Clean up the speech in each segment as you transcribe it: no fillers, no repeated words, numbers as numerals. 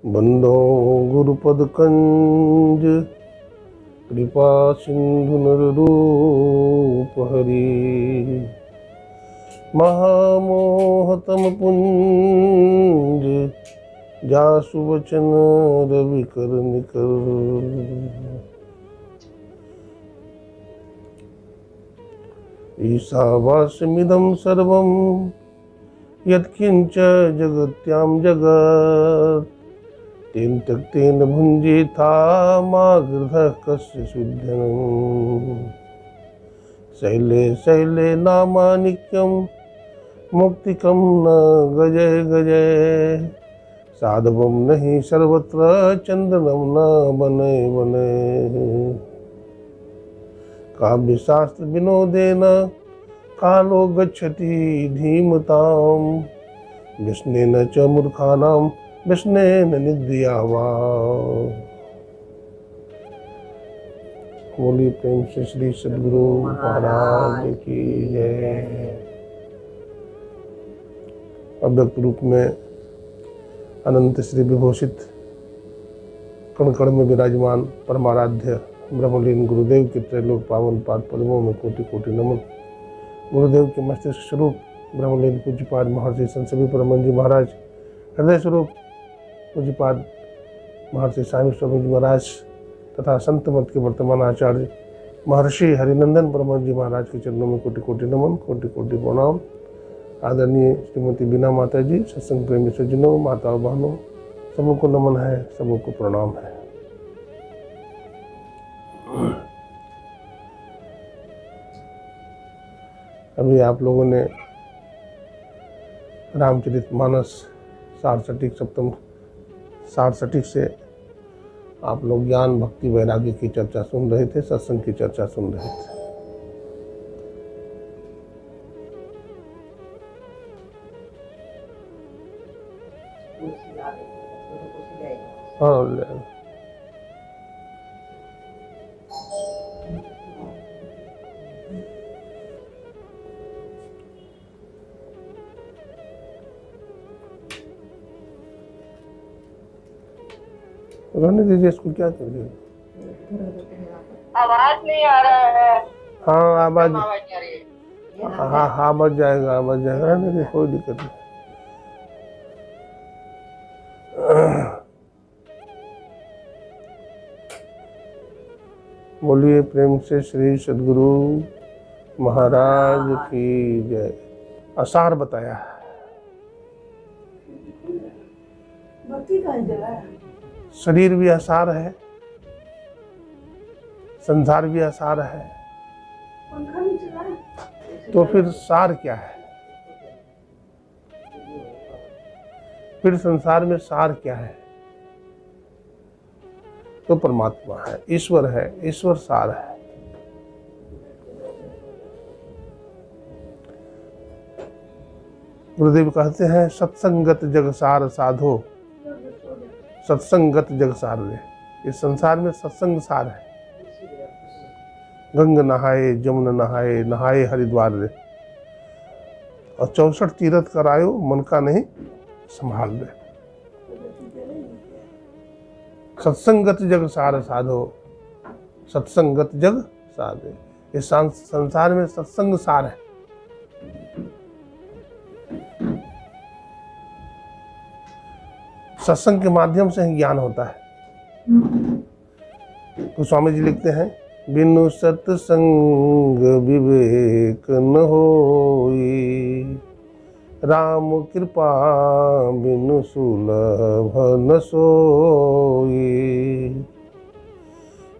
बंदो गुरुपद कंज कृपा सिंधु नररूप हरि महामोहतम पुंज जासु वचन रवि कर निकर। ईशावास्यमिदं सर्वं यत्किंच जगत्यां जगत् तेन त्यक्तेन भुञ्जीथा मा गृधः कस्य सुध्यनम्। शैले शैले नामानिक्यं मुक्तिकं न गजय गजय साधवं नहि सर्वत्र चंदनं न बने बने। काव्यशास्त्र विनोदेन कालो गच्छति धीमतां व्यसनेन च मूर्खाणां व्यसनेन निद्रया वा। बोलिए प्रेम से श्री सद्गुरु महाराज की जय। अव्यक्त रूप में अनंत श्री विभूषित कण कण में विराजमान परमाराध्य ब्रह्मलीन गुरुदेव के त्रैलोक पावन पाद पद्मों में कोटि कोटि नमन। गुरुदेव के मस्तिष्क स्वरूप ब्रह्मलीन पूज्यपाद महर्षि संत सभी परम जी महाराज, हृदय स्वरूप पूज्यपाद महर्षि स्वामी स्वामी जी महाराज तथा संत मत के वर्तमान आचार्य महर्षि हरिनंदन परम जी महाराज के चरणों में कोटि कोटि नमन, कोटि कोटि प्रणाम। आदरणीय श्रीमती बीना माता जी, सत्संग प्रेमी सज्जनों, माताओं बहनों, सबको नमन है, सबको प्रणाम है। अभी आप लोगों ने रामचरितमानस सारसटीक सप्तम सारसटीक से आप लोग ज्ञान भक्ति वैराग्य की चर्चा सुन रहे थे, सत्संग की चर्चा सुन रहे थे। हाँ रहने दीजिए इसको, क्या कर दिया। आवाज नहीं आ रहा है। हाँ आवाज, हाँ हाँ बच जाएगा, रहने दीजिए, कोई दिक्कत नहीं। बोलिए प्रेम से श्री सद्गुरु महाराज की जय। आसार बताया, शरीर भी आसार है, संसार भी आसार है, तो फिर सार क्या है? फिर संसार में सार क्या है? तो परमात्मा है, ईश्वर है, ईश्वर सार है। गुरुदेव कहते हैं सत्संगत जग सार साधो, सत्संगत जग सार रे। इस संसार में सत्संग सार है। गंग नहाए जमुना नहाए, नहाए हरिद्वार रे, और 64 तीर्थ करायो मन का नहीं संभाल दे। सत्संगत जग सार साधो, सत्संगत जग साधे। इस संसार में सत्संग सार है। सत्संग के माध्यम से ही ज्ञान होता है। तो स्वामी जी लिखते हैं बिनु सत्संग विवेक न होई, राम कृपा बिनु सुलभ न सोई।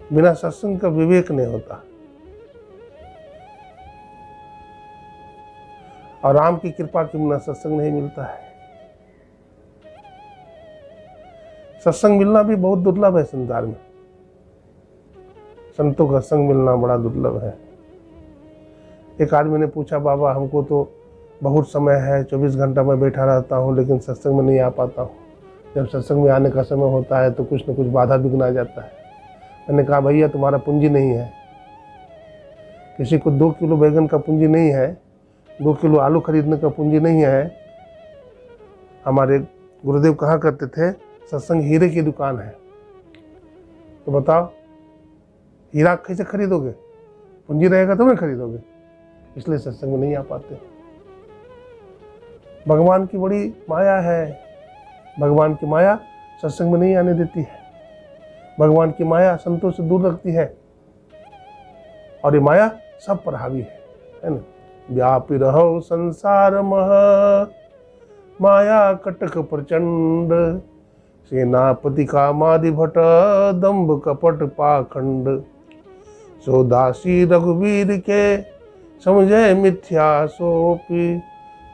बिना सत्संग का विवेक नहीं होता, और राम की कृपा के बिना सत्संग नहीं मिलता है। सत्संग मिलना भी बहुत दुर्लभ है संसार में। संतों का संग मिलना बड़ा दुर्लभ है। एक आदमी ने पूछा, बाबा हमको तो बहुत समय है, 24 घंटा मैं बैठा रहता हूँ, लेकिन सत्संग में नहीं आ पाता हूँ। जब सत्संग में आने का समय होता है तो कुछ न कुछ बाधा विघ्न आ जाता है। मैंने कहा भैया तुम्हारा पूंजी नहीं है। किसी को 2 किलो बैगन का पूंजी नहीं है, 2 किलो आलू खरीदने का पूंजी नहीं है। हमारे गुरुदेव कहा करते थे सत्संग हीरे की दुकान है, तो बताओ हीरा कैसे खरीदोगे? पूंजी रहेगा तो नहीं खरीदोगे, इसलिए सत्संग में नहीं आ पाते। भगवान की बड़ी माया है, भगवान की माया सत्संग में नहीं आने देती है, भगवान की माया संतों से दूर रखती है, और ये माया सब पर हावी है ना। व्यापी रहो संसार मह, माया कटक प्रचंड, सेनापति कामादि भट, दंभ कपट पाखंड, सो दासी रघुवीर के, समझे मिथ्या सोपी,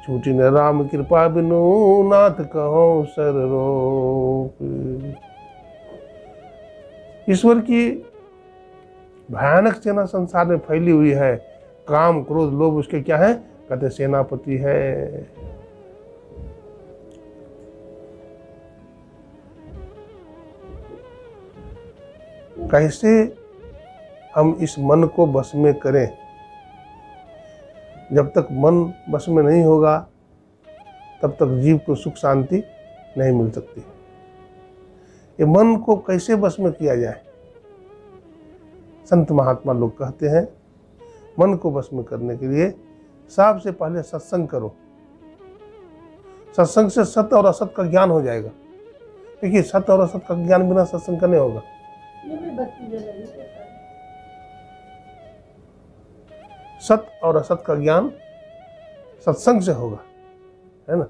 छूटी न राम कृपा बिनु, नाथ कहो सर रोपी। ईश्वर की भयानक सेना संसार में फैली हुई है। काम क्रोध लोभ उसके क्या है? कहते सेनापति है। कैसे हम इस मन को बस में करें? जब तक मन बस में नहीं होगा तब तक जीव को सुख शांति नहीं मिल सकती। ये मन को कैसे बस में किया जाए? संत महात्मा लोग कहते हैं मन को बस में करने के लिए सबसे पहले सत्संग करो। सत्संग से सत्य और असत का ज्ञान हो जाएगा। देखिए सत्य और असत का ज्ञान बिना सत्संग का नहीं होगा। सत्य और असत का ज्ञान सत्संग से होगा, है ना।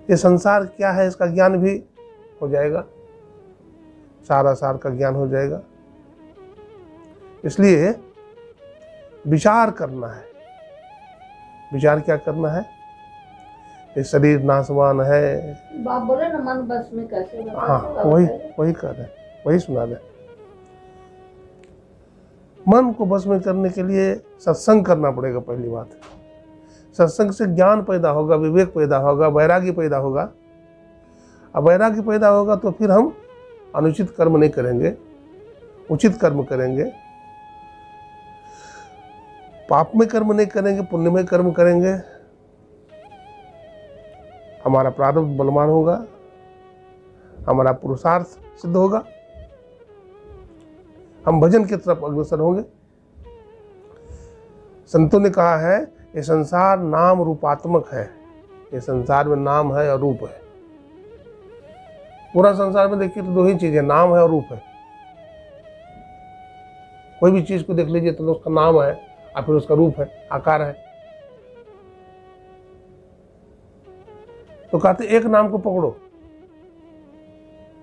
ये संसार क्या है इसका ज्ञान भी हो जाएगा, सारा सार का ज्ञान हो जाएगा। इसलिए विचार करना है। विचार क्या करना है? ये शरीर नाशवान है। बाप बोले ना मन बस में कैसे? हाँ वही कर रहे, वही सुना रहे। मन को बस में करने के लिए सत्संग करना पड़ेगा। पहली बात, सत्संग से ज्ञान पैदा होगा, विवेक पैदा होगा, वैराग्य पैदा होगा। अब वैराग्य पैदा होगा तो फिर हम अनुचित कर्म नहीं करेंगे, उचित कर्म करेंगे। पाप में कर्म नहीं करेंगे, पुण्य में कर्म करेंगे। हमारा प्रारब्ध बलवान होगा, हमारा पुरुषार्थ सिद्ध होगा, हम भजन की तरफ अग्रसर होंगे। संतों ने कहा है ये संसार नाम रूपात्मक है। ये संसार में नाम है और रूप है। पूरा संसार में देखिए तो दो ही चीजें, नाम है और रूप है। कोई भी चीज को देख लीजिए तो उसका नाम है और फिर उसका रूप है, आकार है। तो कहते एक नाम को पकड़ो,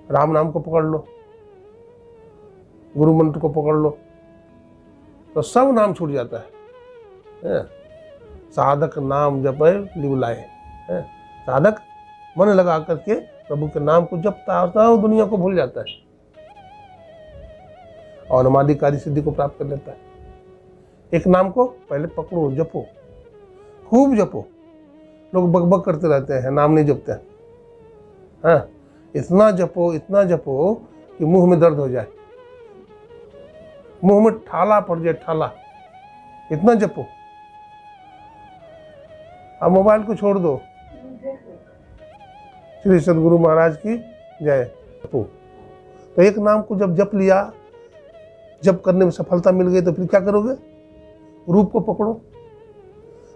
राम नाम को पकड़ लो, गुरु मंत्र को पकड़ लो, तो सब नाम छूट जाता है। साधक नाम जपे लिवलाए। साधक मन लगा करके प्रभु के नाम को जपता है और दुनिया को भूल जाता है और अनादिकारी सिद्धि को प्राप्त कर लेता है। एक नाम को पहले पकड़ो, जपो, खूब जपो। लोग बकबक करते रहते हैं, नाम नहीं जपते हैं। हाँ, इतना जपो कि मुंह में दर्द हो जाए, मुंह में ठाला पड़ जाए, ठाला। इतना जपो। अब मोबाइल को छोड़ दो। श्री सदगुरु महाराज की जय। जपो। तो एक नाम को जब जप लिया, जप करने में सफलता मिल गई तो फिर क्या करोगे? रूप को पकड़ो।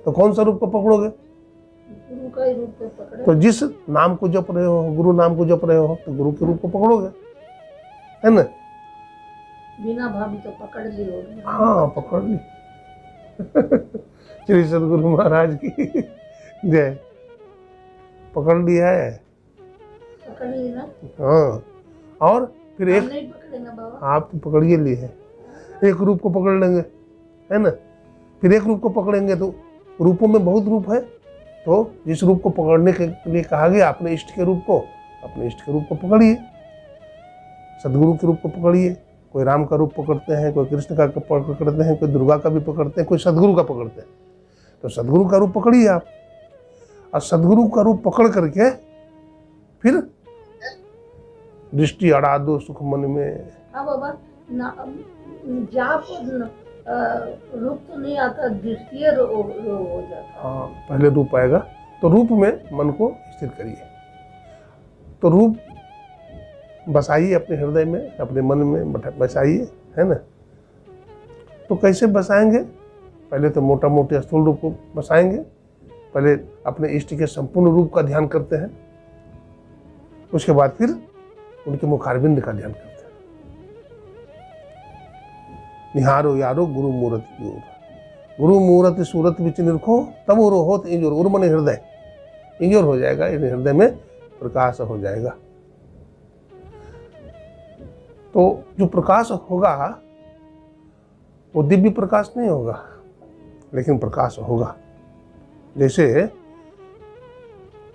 तो कौन सा रूप को पकड़ोगे? गुरु का ही रूप को पकड़े। तो जिस नाम को जप रहे हो, गुरु नाम को जप रहे हो, तो गुरु के रूप को पकड़ोगे, है ना। बिना भाभी तो पकड़ ली होगी। हाँ, पकड़ ली। श्री सदगुरु महाराज की जय। पकड़ लिया है, पकड़ ली ना। हाँ। और फिर एक नहीं पकड़े ना बाबा, आप पकड़िए लिए है, एक रूप को पकड़ लेंगे, है ना। फिर एक रूप को पकड़ेंगे तो रूपों में बहुत रूप है, तो जिस रूप को पकड़ने के लिए कहा गया अपने इष्ट के रूप को, अपने इष्ट के रूप को पकड़िए। सदगुरु के रूप को पकड़िए। कोई राम का रूप पकड़ते हैं, कोई कृष्ण का पकड़ते हैं, कोई दुर्गा का भी पकड़ते हैं, कोई सदगुरु का पकड़ते हैं। तो सदगुरु का रूप पकड़िए आप, और सदगुरु का रूप पकड़ करके फिर दृष्टि अड़ा दो सुख मन में। हाँ बाबा ना, जाप रूप तो नहीं आता, दृष्टि रोग हो जाता। हाँ, पहले रूप आएगा तो रूप में मन को स्थिर करिए। तो रूप बसाइए अपने हृदय में, अपने मन में बसाइए, है ना। तो कैसे बसाएंगे? पहले तो मोटा मोटे स्थूल रूप को बसाएंगे। पहले अपने इष्ट के संपूर्ण रूप का ध्यान करते हैं, उसके बाद फिर उनके मुखारबिंद का ध्यान करते हैं। निहारो यारो गुरु मूरत योर, गुरु मूरत सूरत विच निरखो तब उर होत इंजोर। उर मन हृदय, इंजोर हो जाएगा, हृदय में प्रकाश हो जाएगा। तो जो प्रकाश होगा वो दिव्य प्रकाश नहीं होगा, लेकिन प्रकाश होगा। जैसे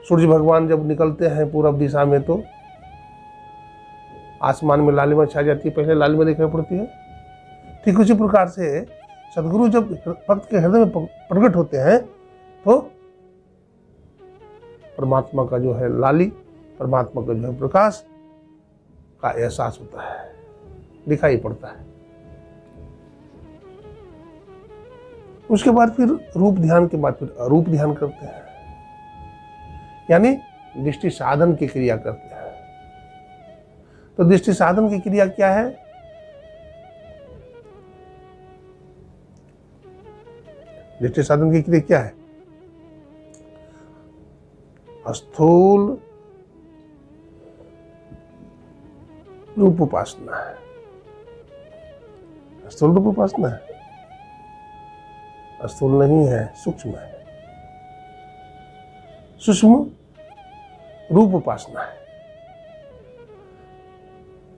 सूर्य भगवान जब निकलते हैं पूरब दिशा में तो आसमान में लालिमा छा जाती है, पहले लालिमा दिखाई पड़ती है। ठीक उसी प्रकार से सदगुरु जब भक्त के हृदय में प्रकट होते हैं तो परमात्मा का जो है लाली, परमात्मा का जो है प्रकाश का एहसास होता है, दिखाई पड़ता है। उसके बाद फिर रूप ध्यान के बाद फिर अरूप ध्यान करते हैं, यानी दृष्टि साधन की क्रिया करते हैं। तो दृष्टि साधन की क्रिया क्या है? दृष्टि साधन की क्रिया क्या है? स्थूल रूप उपासना है, स्थूल रूप उपासना है, स्थूल नहीं है, सूक्ष्म है। सूक्ष्म रूप उपासना है।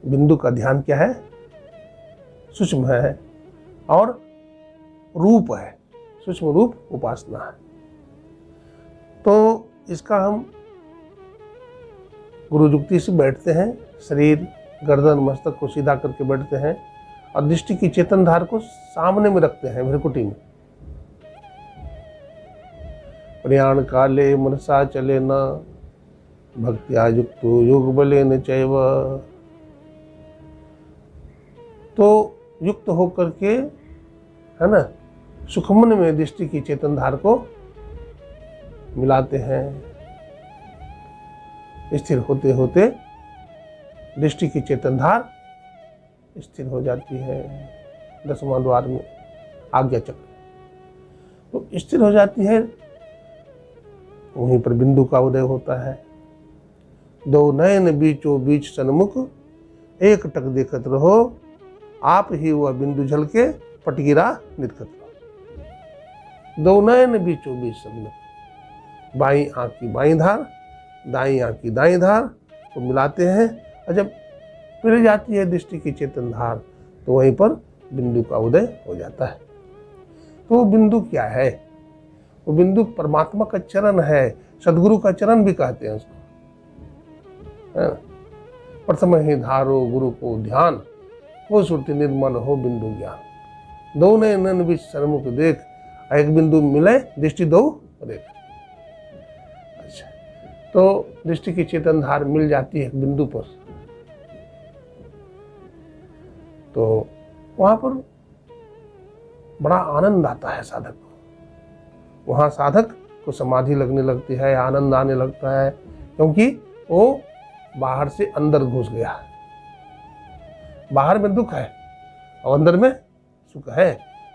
बिंदु का ध्यान क्या है? सूक्ष्म है और रूप है, सूक्ष्म रूप उपासना है। तो इसका हम गुरु जुक्ति से बैठते हैं, शरीर गर्दन मस्तक को सीधा करके बैठते हैं और दृष्टि की चेतन धार को सामने में रखते हैं, भ्रकुटी में। प्रयाण काले मनसा चले न भक्त्या युक्तो योग बले न चैव। तो युक्त होकर के, है ना, सुखमन में दृष्टि की चेतन धार को मिलाते हैं। स्थिर होते होते दृष्टि की चेतन धार स्थिर हो जाती है। 10वां द्वार में आज्ञा चक्र, तो स्थिर हो जाती है। वहीं पर बिंदु का उदय होता है। दो नयन बीचों बीच सन्मुख, एक टक देखत रहो, आप ही वह बिंदु झलके पटगिरा निरखत रहो। दो नयन बीचों बीच सन्मुख, बाईं आंख की बाईं धार, दाईं आंख की दाईं धार को मिलाते हैं और जब मिल जाती है दृष्टि की चेतन धार तो वहीं पर बिंदु का उदय हो जाता है। तो वो बिंदु क्या है? वो बिंदु परमात्मा का चरण है, सदगुरु का चरण भी कहते हैं उसको। प्रथम ही धारो गुरु को ध्यान, हो सुरति निर्मल हो बिंदु ज्ञान। दो नयन बीच सन्मुख देख, एक बिंदु मिले दृष्टि दो देख। अच्छा, तो दृष्टि की चेतन धार मिल जाती है बिंदु पर, तो वहां पर बड़ा आनंद आता है साधक को। वहां साधक को समाधि लगने लगती है, आनंद आने लगता है, क्योंकि वो बाहर से अंदर घुस गया है। बाहर में दुख है और अंदर में सुख है।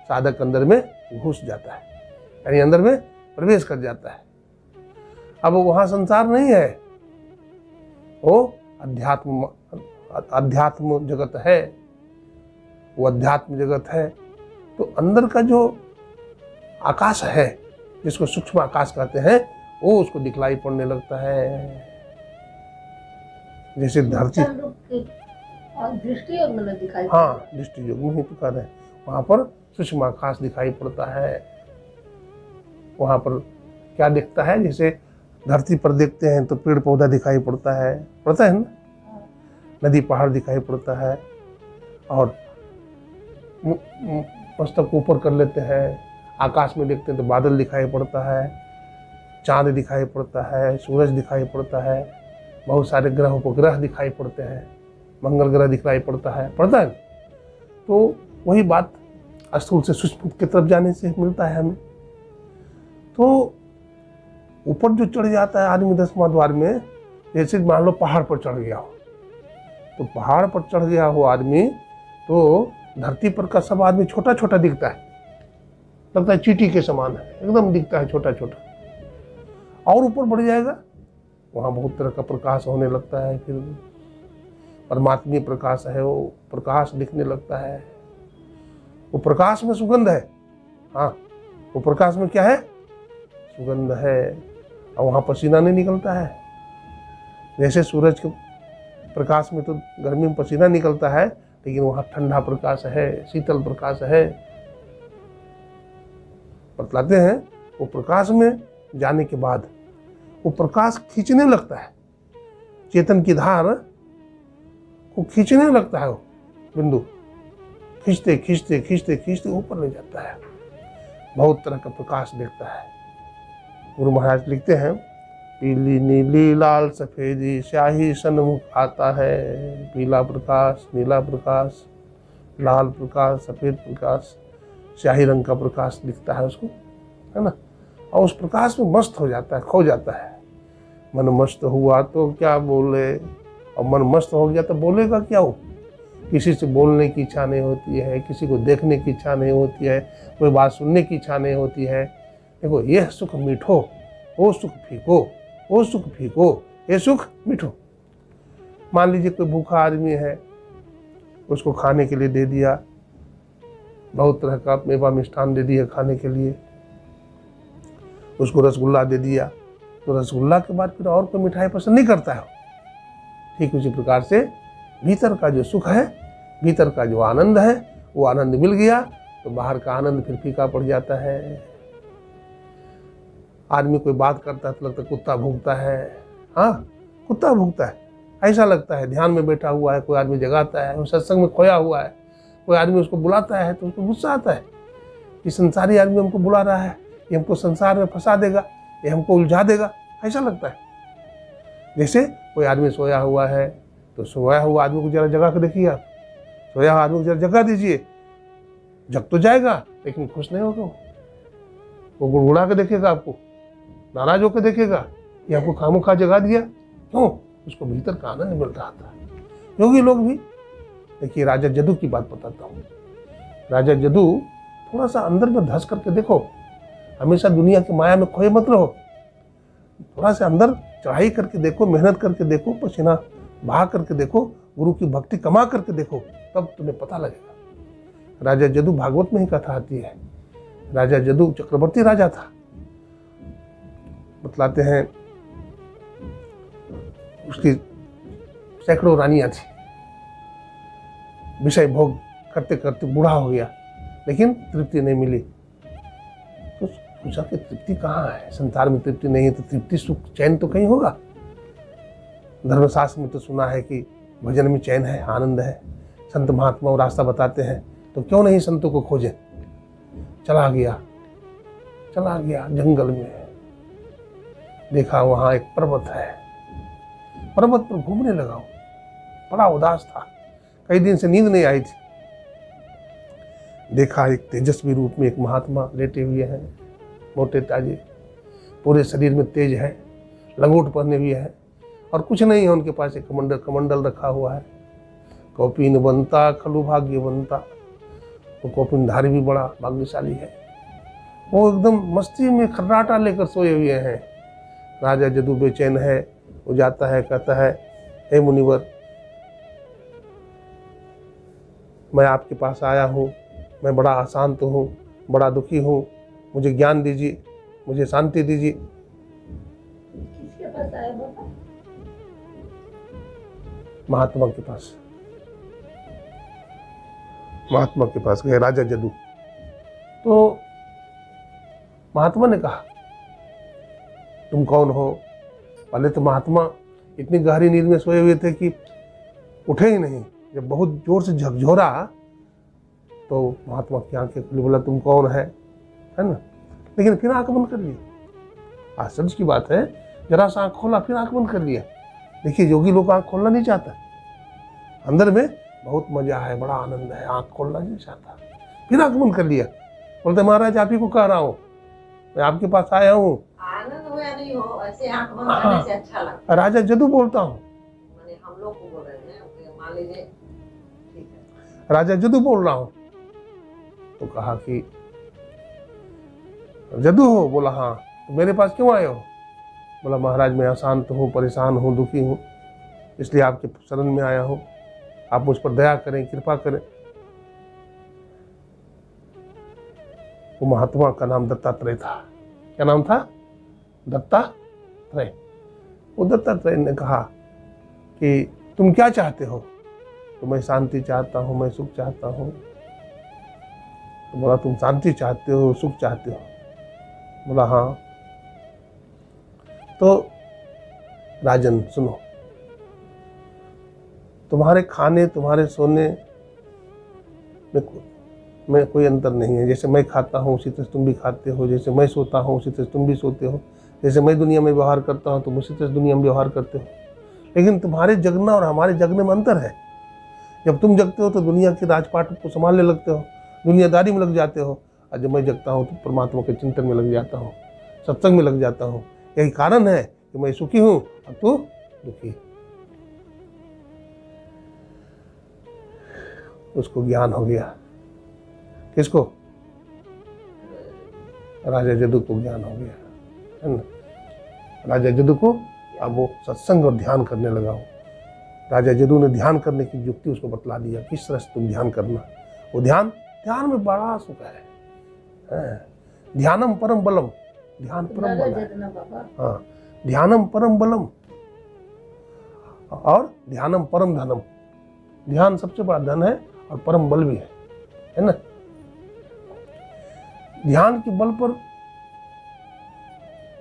साधक अंदर में घुस जाता है, यानी अंदर में प्रवेश कर जाता है। अब वहां संसार नहीं है, वो अध्यात्म जगत है, वो अध्यात्म जगत है। तो अंदर का जो आकाश है, जिसको सूक्ष्म आकाश कहते हैं, वो उसको दिखलाई पड़ने लगता है। जैसे धरती, दृष्टि योग में दिखाई, हाँ, दृष्टि योग में ही तो कर रहे हैं। वहां पर सूक्ष्म आकाश दिखाई पड़ता है। वहां पर क्या दिखता है? जैसे धरती पर देखते हैं तो पेड़ पौधा दिखाई पड़ता है ना, नदी पहाड़ दिखाई पड़ता है, और मस्तक ऊपर कर लेते हैं, आकाश में देखते हैं तो बादल दिखाई पड़ता है, चांद दिखाई पड़ता है, सूरज दिखाई पड़ता है, बहुत सारे ग्रह उपग्रह दिखाई पड़ते हैं, मंगल ग्रह दिखाई पड़ता है तो वही बात स्थूल से सूक्ष्म की तरफ जाने से मिलता है हमें। तो ऊपर जो चढ़ जाता है आदमी 10वां द्वार में, जैसे मान लो पहाड़ पर चढ़ गया हो, तो पहाड़ पर चढ़ गया हो आदमी तो धरती पर का सब आदमी छोटा छोटा दिखता है, लगता है चींटी के समान है, एकदम दिखता है छोटा छोटा। और ऊपर बढ़ जाएगा, वहाँ बहुत तरह का प्रकाश होने लगता है, फिर परमात्मीय प्रकाश है, वो प्रकाश दिखने लगता है। वो प्रकाश में सुगंध है, हाँ वो प्रकाश में क्या है, सुगंध है, और वहाँ पसीना नहीं निकलता है। जैसे सूरज के प्रकाश में तो गर्मी में पसीना निकलता है, लेकिन वहाँ ठंडा प्रकाश है, शीतल प्रकाश है। बतलाते हैं वो प्रकाश में जाने के बाद वो प्रकाश खींचने लगता है, चेतन की धार को खींचने लगता है, वो बिंदु खींचते खींचते खींचते खींचते ऊपर ले जाता है, बहुत तरह का प्रकाश देखता है। गुरु महाराज लिखते हैं, पीली नीली लाल सफेदी स्याही सन्मुख आता है, पीला प्रकाश, नीला प्रकाश, लाल प्रकाश, सफेद प्रकाश, स्याही रंग का प्रकाश दिखता है उसको, है ना। और उस प्रकाश में मस्त हो जाता है, खो जाता है। मन मस्त हुआ तो क्या बोले, और मन मस्त हो गया तो बोलेगा क्या हो। किसी से बोलने की इच्छा नहीं होती है, किसी को देखने की इच्छा नहीं होती है, कोई बात सुनने की इच्छा नहीं होती है। देखो, यह सुख मीठो, वो सुख फीको, वो सुख फीको, ये सुख मीठो। मान लीजिए कोई भूखा आदमी है, उसको खाने के लिए दे दिया, बहुत तरह का मेवा मिष्ठान दे दिया खाने के लिए, उसको रसगुल्ला दे दिया, तो रसगुल्ला के बाद फिर और कोई मिठाई पसंद नहीं करता है। ठीक उसी प्रकार से भीतर का जो सुख है, भीतर का जो आनंद है, वो आनंद मिल गया तो बाहर का आनंद फिर फीका पड़ जाता है। आदमी कोई बात करता है तो लगता है कुत्ता भूखता है, हाँ कुत्ता भूखता है, ऐसा लगता है। ध्यान में बैठा हुआ है, कोई आदमी जगाता है, वो सत्संग में खोया हुआ है, कोई आदमी उसको बुलाता है तो उसको गुस्सा आता है कि संसारी आदमी हमको बुला रहा है, ये हमको संसार में फंसा देगा, ये हमको उलझा देगा, ऐसा लगता है। जैसे कोई आदमी सोया हुआ है तो सोया हुआ आदमी को जरा जगा के देखिए आप, सोया हुआ आदमी को जरा जगा दीजिए, जग तो जाएगा लेकिन खुश नहीं होगा। वो गुड़गुड़ा के देखेगा, आपको नाराज होकर देखेगा, ये आपको खामोखा जगा दिया, क्यों? उसको भीतर का आनंद मिल रहा था। योगी लोग भी, देखिए राजा जदू की बात बताता हूँ। राजा जदू थोड़ा सा अंदर में धंस करके देखो, हमेशा दुनिया की माया में खोए मत रहो, थोड़ा सा अंदर चढ़ाई करके देखो, मेहनत करके देखो, पसीना बहा करके देखो, गुरु की भक्ति कमा करके देखो, तब तुम्हें पता लगेगा। राजा जदू, भागवत में ही कथा आती है, राजा जदू चक्रवर्ती राजा था। बतलाते हैं उसकी सैकड़ों रानियां थी, विषय भोग करते करते बूढ़ा हो गया, लेकिन तृप्ति नहीं मिली। तो सोचा कि तृप्ति कहाँ है, संसार में तृप्ति नहीं है तो तृप्ति सुख चैन तो कहीं होगा। धर्मशास्त्र में तो सुना है कि भजन में चैन है, आनंद है, संत महात्मा वो रास्ता बताते हैं, तो क्यों नहीं संतों को खोजे। चला गया जंगल में, देखा वहां एक पर्वत है, पर्वत पर घूमने लगा, बड़ा उदास था, कई दिन से नींद नहीं आई थी। देखा एक तेजस्वी रूप में एक महात्मा लेटे हुए हैं, मोटे ताजे, पूरे शरीर में तेज है, लंगोट पहने हुए हैं, और कुछ नहीं है उनके पास, एक कमंडल रखा हुआ है। कौपीन बनता खलु भाग्य बनता, वो कौपीनधारी भी बड़ा भाग्यशाली है। वो एकदम मस्ती में खर्राटा लेकर सोए हुए हैं। राजा जदू बेचैन है, वो जाता है, कहता है, हे मुनिवर, मैं आपके पास आया हूँ, मैं बड़ा अशांत हूँ, बड़ा दुखी हूँ, मुझे ज्ञान दीजिए, मुझे शांति दीजिए। किसके पास आए बाबा? महात्मा के पास, महात्मा के पास गए राजा जदू। तो महात्मा ने कहा, तुम कौन हो? पहले तो महात्मा इतनी गहरी नींद में सोए हुए थे कि उठे ही नहीं। जब बहुत जोर से झकझोरा तो महात्मा की आंखें खुली, बोला तुम कौन है ना, लेकिन फिर आंख बंद कर लिया। आश्चर्य की बात है, जरा सा आंख खोला फिर आंख बंद कर लिया। देखिए योगी लोग आंख खोलना नहीं चाहता, अंदर में बहुत मजा है, बड़ा आनंद है, आंख खोलना नहीं चाहता, फिर आंख बंद कर लिया। बोलते महाराज आप ही को कह रहा हूँ, मैं आपके पास आया हूँ। आनंद हो या नहीं हो, ऐसे आंख बंद करने से अच्छा लगता राजा जदू बोलता हूँ, है। हम लोग को बोल रहे हैं, मान लीजिए ठीक है। राजा जदू बोल रहा हूँ। तो कहा कि जदू हो? बोला हाँ। तो मेरे पास क्यों आए हो? बोला महाराज मैं अशांत हूँ, परेशान हूँ, दुखी हूँ, इसलिए आपके शरण में आया हूँ, आप मुझ पर दया करें, कृपा करें। वो महात्मा का नाम दत्तात्रेय था। क्या नाम था? दत्तात्रेय। वो दत्तात्रेय ने कहा कि तुम क्या चाहते हो? तो मैं शांति चाहता हूँ, मैं सुख चाहता हूँ। तो बोला तुम शांति चाहते हो, सुख चाहते हो? बोला हाँ। तो राजन सुनो, तुम्हारे खाने तुम्हारे सोने में कोई अंतर नहीं है। जैसे मैं खाता हूँ उसी तरह तुम भी खाते हो, जैसे मैं सोता हूँ उसी तरह तुम भी सोते हो, जैसे मैं दुनिया में व्यवहार करता हूँ तुम उसी तरह दुनिया में व्यवहार करते हो। लेकिन तुम्हारे जगना और हमारे जगने में अंतर है। जब तुम जगते हो तो दुनिया के राजपाट को संभालने लगते हो, दुनियादारी में लग जाते हो, और जब मैं जगता हूँ तो परमात्मा के चिंतन में लग जाता हूँ, सत्संग में लग जाता हूँ। यही कारण है कि मैं सुखी हूँ और तू दुखी। उसको ज्ञान हो गया। किसको? राजा जदू को ज्ञान हो गया, है ना? राजा जदू को अब वो सत्संग और ध्यान करने लगा। हो राजा जदू ने ध्यान करने की युक्ति उसको बतला दिया, किस तरह से तुम ध्यान करना। वो ध्यान में बड़ा सुख है। ध्यानम परम बलम, ध्यान परम बल है। हाँ, ध्यानम परम बलम और ध्यानम परम धनम। ध्यान सबसे बड़ा धन है और परम बल भी है ना? ध्यान के बल पर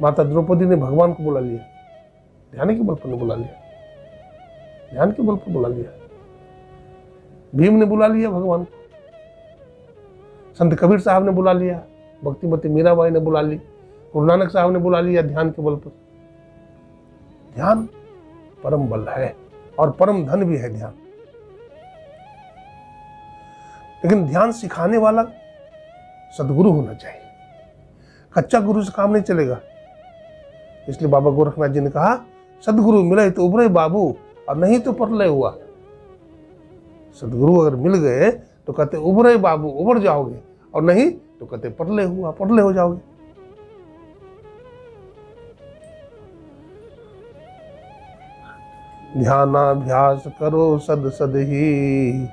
माता द्रौपदी ने भगवान को बुला लिया, ध्यान के बल पर नहीं बुला लिया, ध्यान के बल पर बुला लिया। भीम ने बुला लिया भगवान को, संत कबीर साहब ने बुला लिया, भक्तिमती मीराबाई ने बुला ली, गुरु नानक साहब ने बुला लिया ध्यान के बल पर। ध्यान परम बल है और परम धन भी है ध्यान। लेकिन ध्यान सिखाने वाला सदगुरु होना चाहिए। कच्चा गुरु से काम नहीं चलेगा। इसलिए बाबा गोरखनाथ जी ने कहा सदगुरु मिले तो उभरे बाबू और नहीं तो परलय हुआ। सदगुरु अगर मिल गए तो कहते उभरे बाबू, उभर जाओगे, और नहीं तो कहते परलय हुआ, परलय हो जाओगे। ध्यानाभ्यास करो सद सद ही,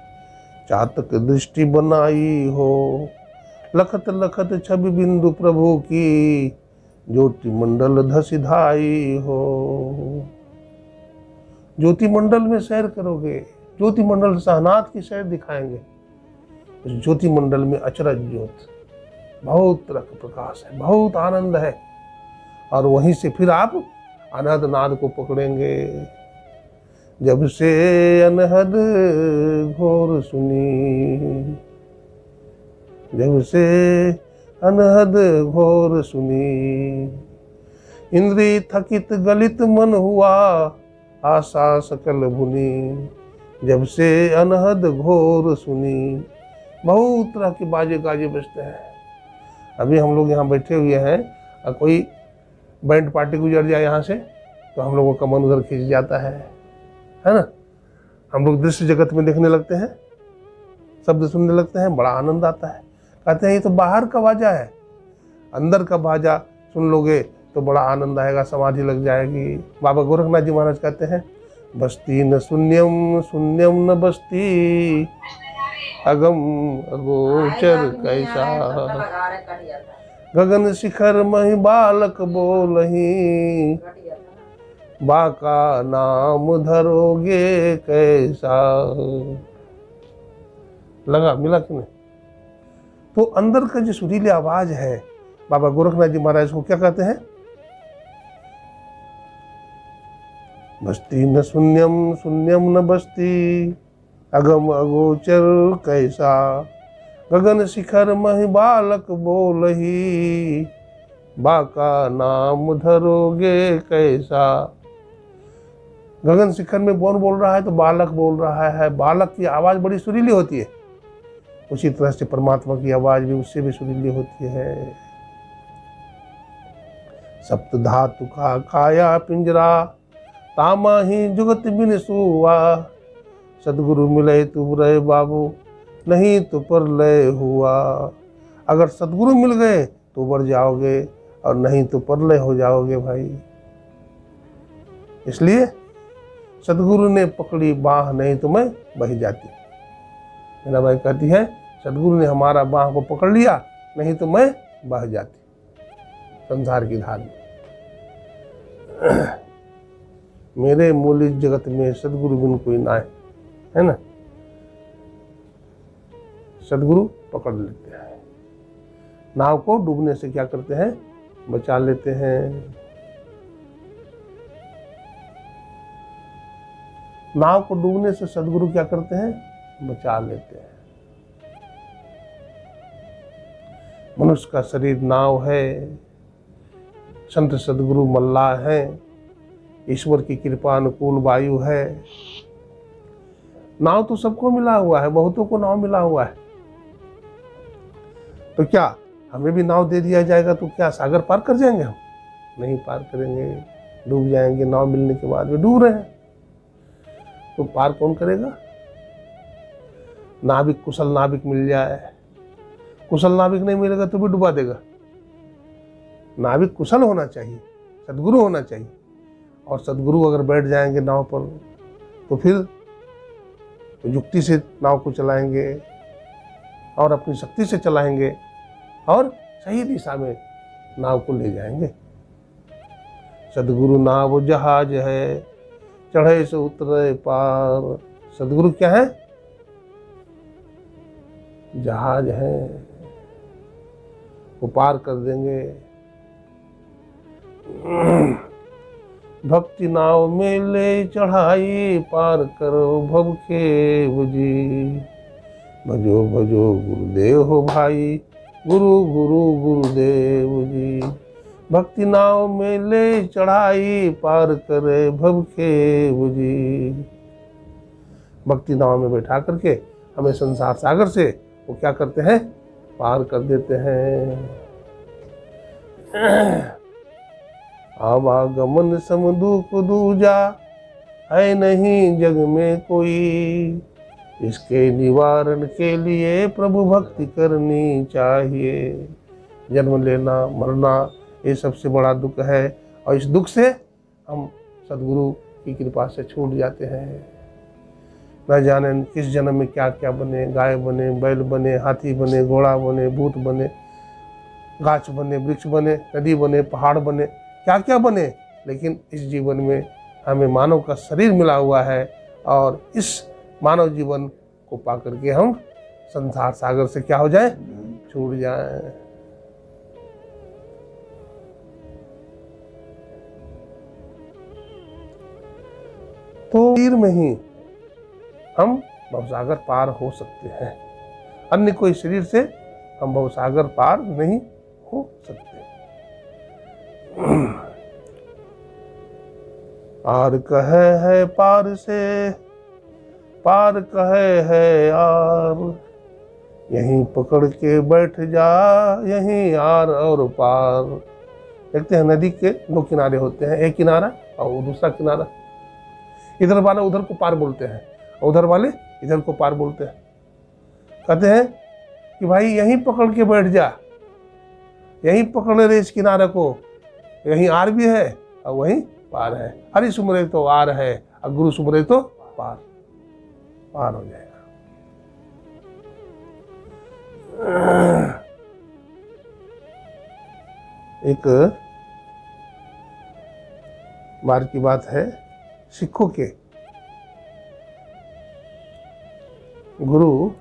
चातक दृष्टि बनाई हो। लखत लखत छवि बिंदु प्रभु की, ज्योति मंडल धसि धाई हो। ज्योति मंडल में सैर करोगे, ज्योति मंडल सहनाथ की सैर दिखाएंगे। उस ज्योति मंडल में अचरज ज्योत, बहुत तरह का प्रकाश है, बहुत आनंद है। और वहीं से फिर आप अनहद नाद को पकड़ेंगे। जब से अनहद घोर सुनी, जब से अनहद घोर सुनी, इंद्री थकित गलित मन हुआ, आशा सकल भुनी। जब से अनहद घोर सुनी। बहुत तरह के बाजे गाजे बजते हैं। अभी हम लोग यहाँ बैठे हुए हैं और कोई बैंड पार्टी गुजर जाए यहाँ से तो हम लोगों का मन उधर खींच जाता है ना? हम लोग दृश्य जगत में देखने लगते हैं, शब्द सुनने लगते हैं, बड़ा आनंद आता है। कहते हैं ये तो बाहर का बाजा है, अंदर का बाजा सुन लोगे तो बड़ा आनंद आएगा, समाधि लग जाएगी। बाबा गोरखनाथ जी महाराज कहते हैं बस्ती न शून्यम शून्यम न बस्ती, अगम अगोचर कैसा। गगन शिखर मही बालक बोलही, बाका नाम धरोगे कैसा। लगा, मिला कि नहीं? तो अंदर का जो सुरीली आवाज है, बाबा गोरखनाथ जी महाराज को क्या कहते हैं? बस्ती न शून्यम शून्यम न बस्ती, अगम अगोचर कैसा। गगन शिखर मही बालक बोलही, बाका नाम धरोगे कैसा। गगन शिखर में कौन बोल रहा है? तो बालक बोल रहा है। बालक की आवाज बड़ी सुरीली होती है, उसी तरह से परमात्मा की आवाज भी उससे भी सुरीली होती है। सप्त धातु का काया पिंजरा, तामा ही जुगत बिन सुआ। सदगुरु मिले तू रहे बाबू, नहीं तो पर लय हुआ। अगर सदगुरु मिल गए तो बढ़ जाओगे, और नहीं तो परलय हो जाओगे भाई। इसलिए सदगुरु ने पकड़ी बाह, नहीं तो मैं बह जाती। मेरा भाई कहती है, सदगुरु ने हमारा बाह को पकड़ लिया, नहीं तो मैं बह जाती संसार की धार में। मेरे मूल इस जगत में सदगुरु बिन कोई ना है ना। सदगुरु पकड़ लेते हैं। नाव को डूबने से क्या करते हैं? बचा लेते हैं। नाव को डूबने से सदगुरु क्या करते हैं? बचा लेते हैं। मनुष्य का शरीर नाव है, संत सदगुरु मल्लाह है, ईश्वर की कृपा अनुकूल वायु है। नाव तो सबको मिला हुआ है, बहुतों को नाव मिला हुआ है। तो क्या हमें भी नाव दे दिया जाएगा तो क्या सागर पार कर जाएंगे हम? नहीं पार करेंगे, डूब जाएंगे। नाव मिलने के बाद भी डूब रहे हैं, तो पार कौन करेगा? नाविक, कुशल नाविक मिल जाए। कुशल नाविक नहीं मिलेगा तो भी डुबा देगा। नाविक कुशल होना चाहिए, सदगुरु होना चाहिए। और सदगुरु अगर बैठ जाएंगे नाव पर तो फिर तो युक्ति से नाव को चलाएंगे और अपनी शक्ति से चलाएंगे और सही दिशा में नाव को ले जाएंगे। सदगुरु नाव जहाज है, चढ़े से उतरे पार। सदगुरु क्या है? जहाज है, वो पार कर देंगे। भक्ति नाव में ले चढ़ाई, पार करो भव के बुझी। भजो भजो गुरुदेव हो भाई, गुरु गुरु गुरुदेव जी। भक्ति नाव में ले चढ़ाई, पार करे भव के बुझी। भक्ति नाव में बैठा करके हमें संसार सागर से वो क्या करते हैं? पार कर देते हैं। आवागमन सम दुख दूजा, है नहीं जग में कोई। इसके निवारण के लिए प्रभु भक्ति करनी चाहिए। जन्म लेना, मरना, ये सबसे बड़ा दुख है, और इस दुख से हम सदगुरु की कृपा से छूट जाते हैं। न जाने किस जन्म में क्या क्या बने, गाय बने, बैल बने, हाथी बने, घोड़ा बने, भूत बने, गाछ बने, वृक्ष बने, नदी बने, पहाड़ बने, क्या क्या बने। लेकिन इस जीवन में हमें मानव का शरीर मिला हुआ है, और इस मानव जीवन को पा करके हम संसार सागर से क्या हो जाए? छूट जाए। तो शरीर में ही हम भवसागर पार हो सकते हैं। अन्य कोई शरीर से हम भवसागर पार नहीं हो सकते। आर कहे है पार से, पार कहे है आर। यहीं पकड़ के बैठ जा, यहीं आर और पार। देखते हैं नदी के दो किनारे होते हैं, एक किनारा और दूसरा किनारा। इधर वाले उधर को पार बोलते हैं, उधर वाले इधर को पार बोलते हैं। कहते हैं कि भाई यहीं पकड़ के बैठ जा, यहीं पकड़ ले इस किनारे को। यहीं आर भी है और वहीं पार है। हरि सुमरे तो आर है, और गुरु सुमरे तो पार, पार हो जाएगा। एक बार की बात है, सिखों के गुरु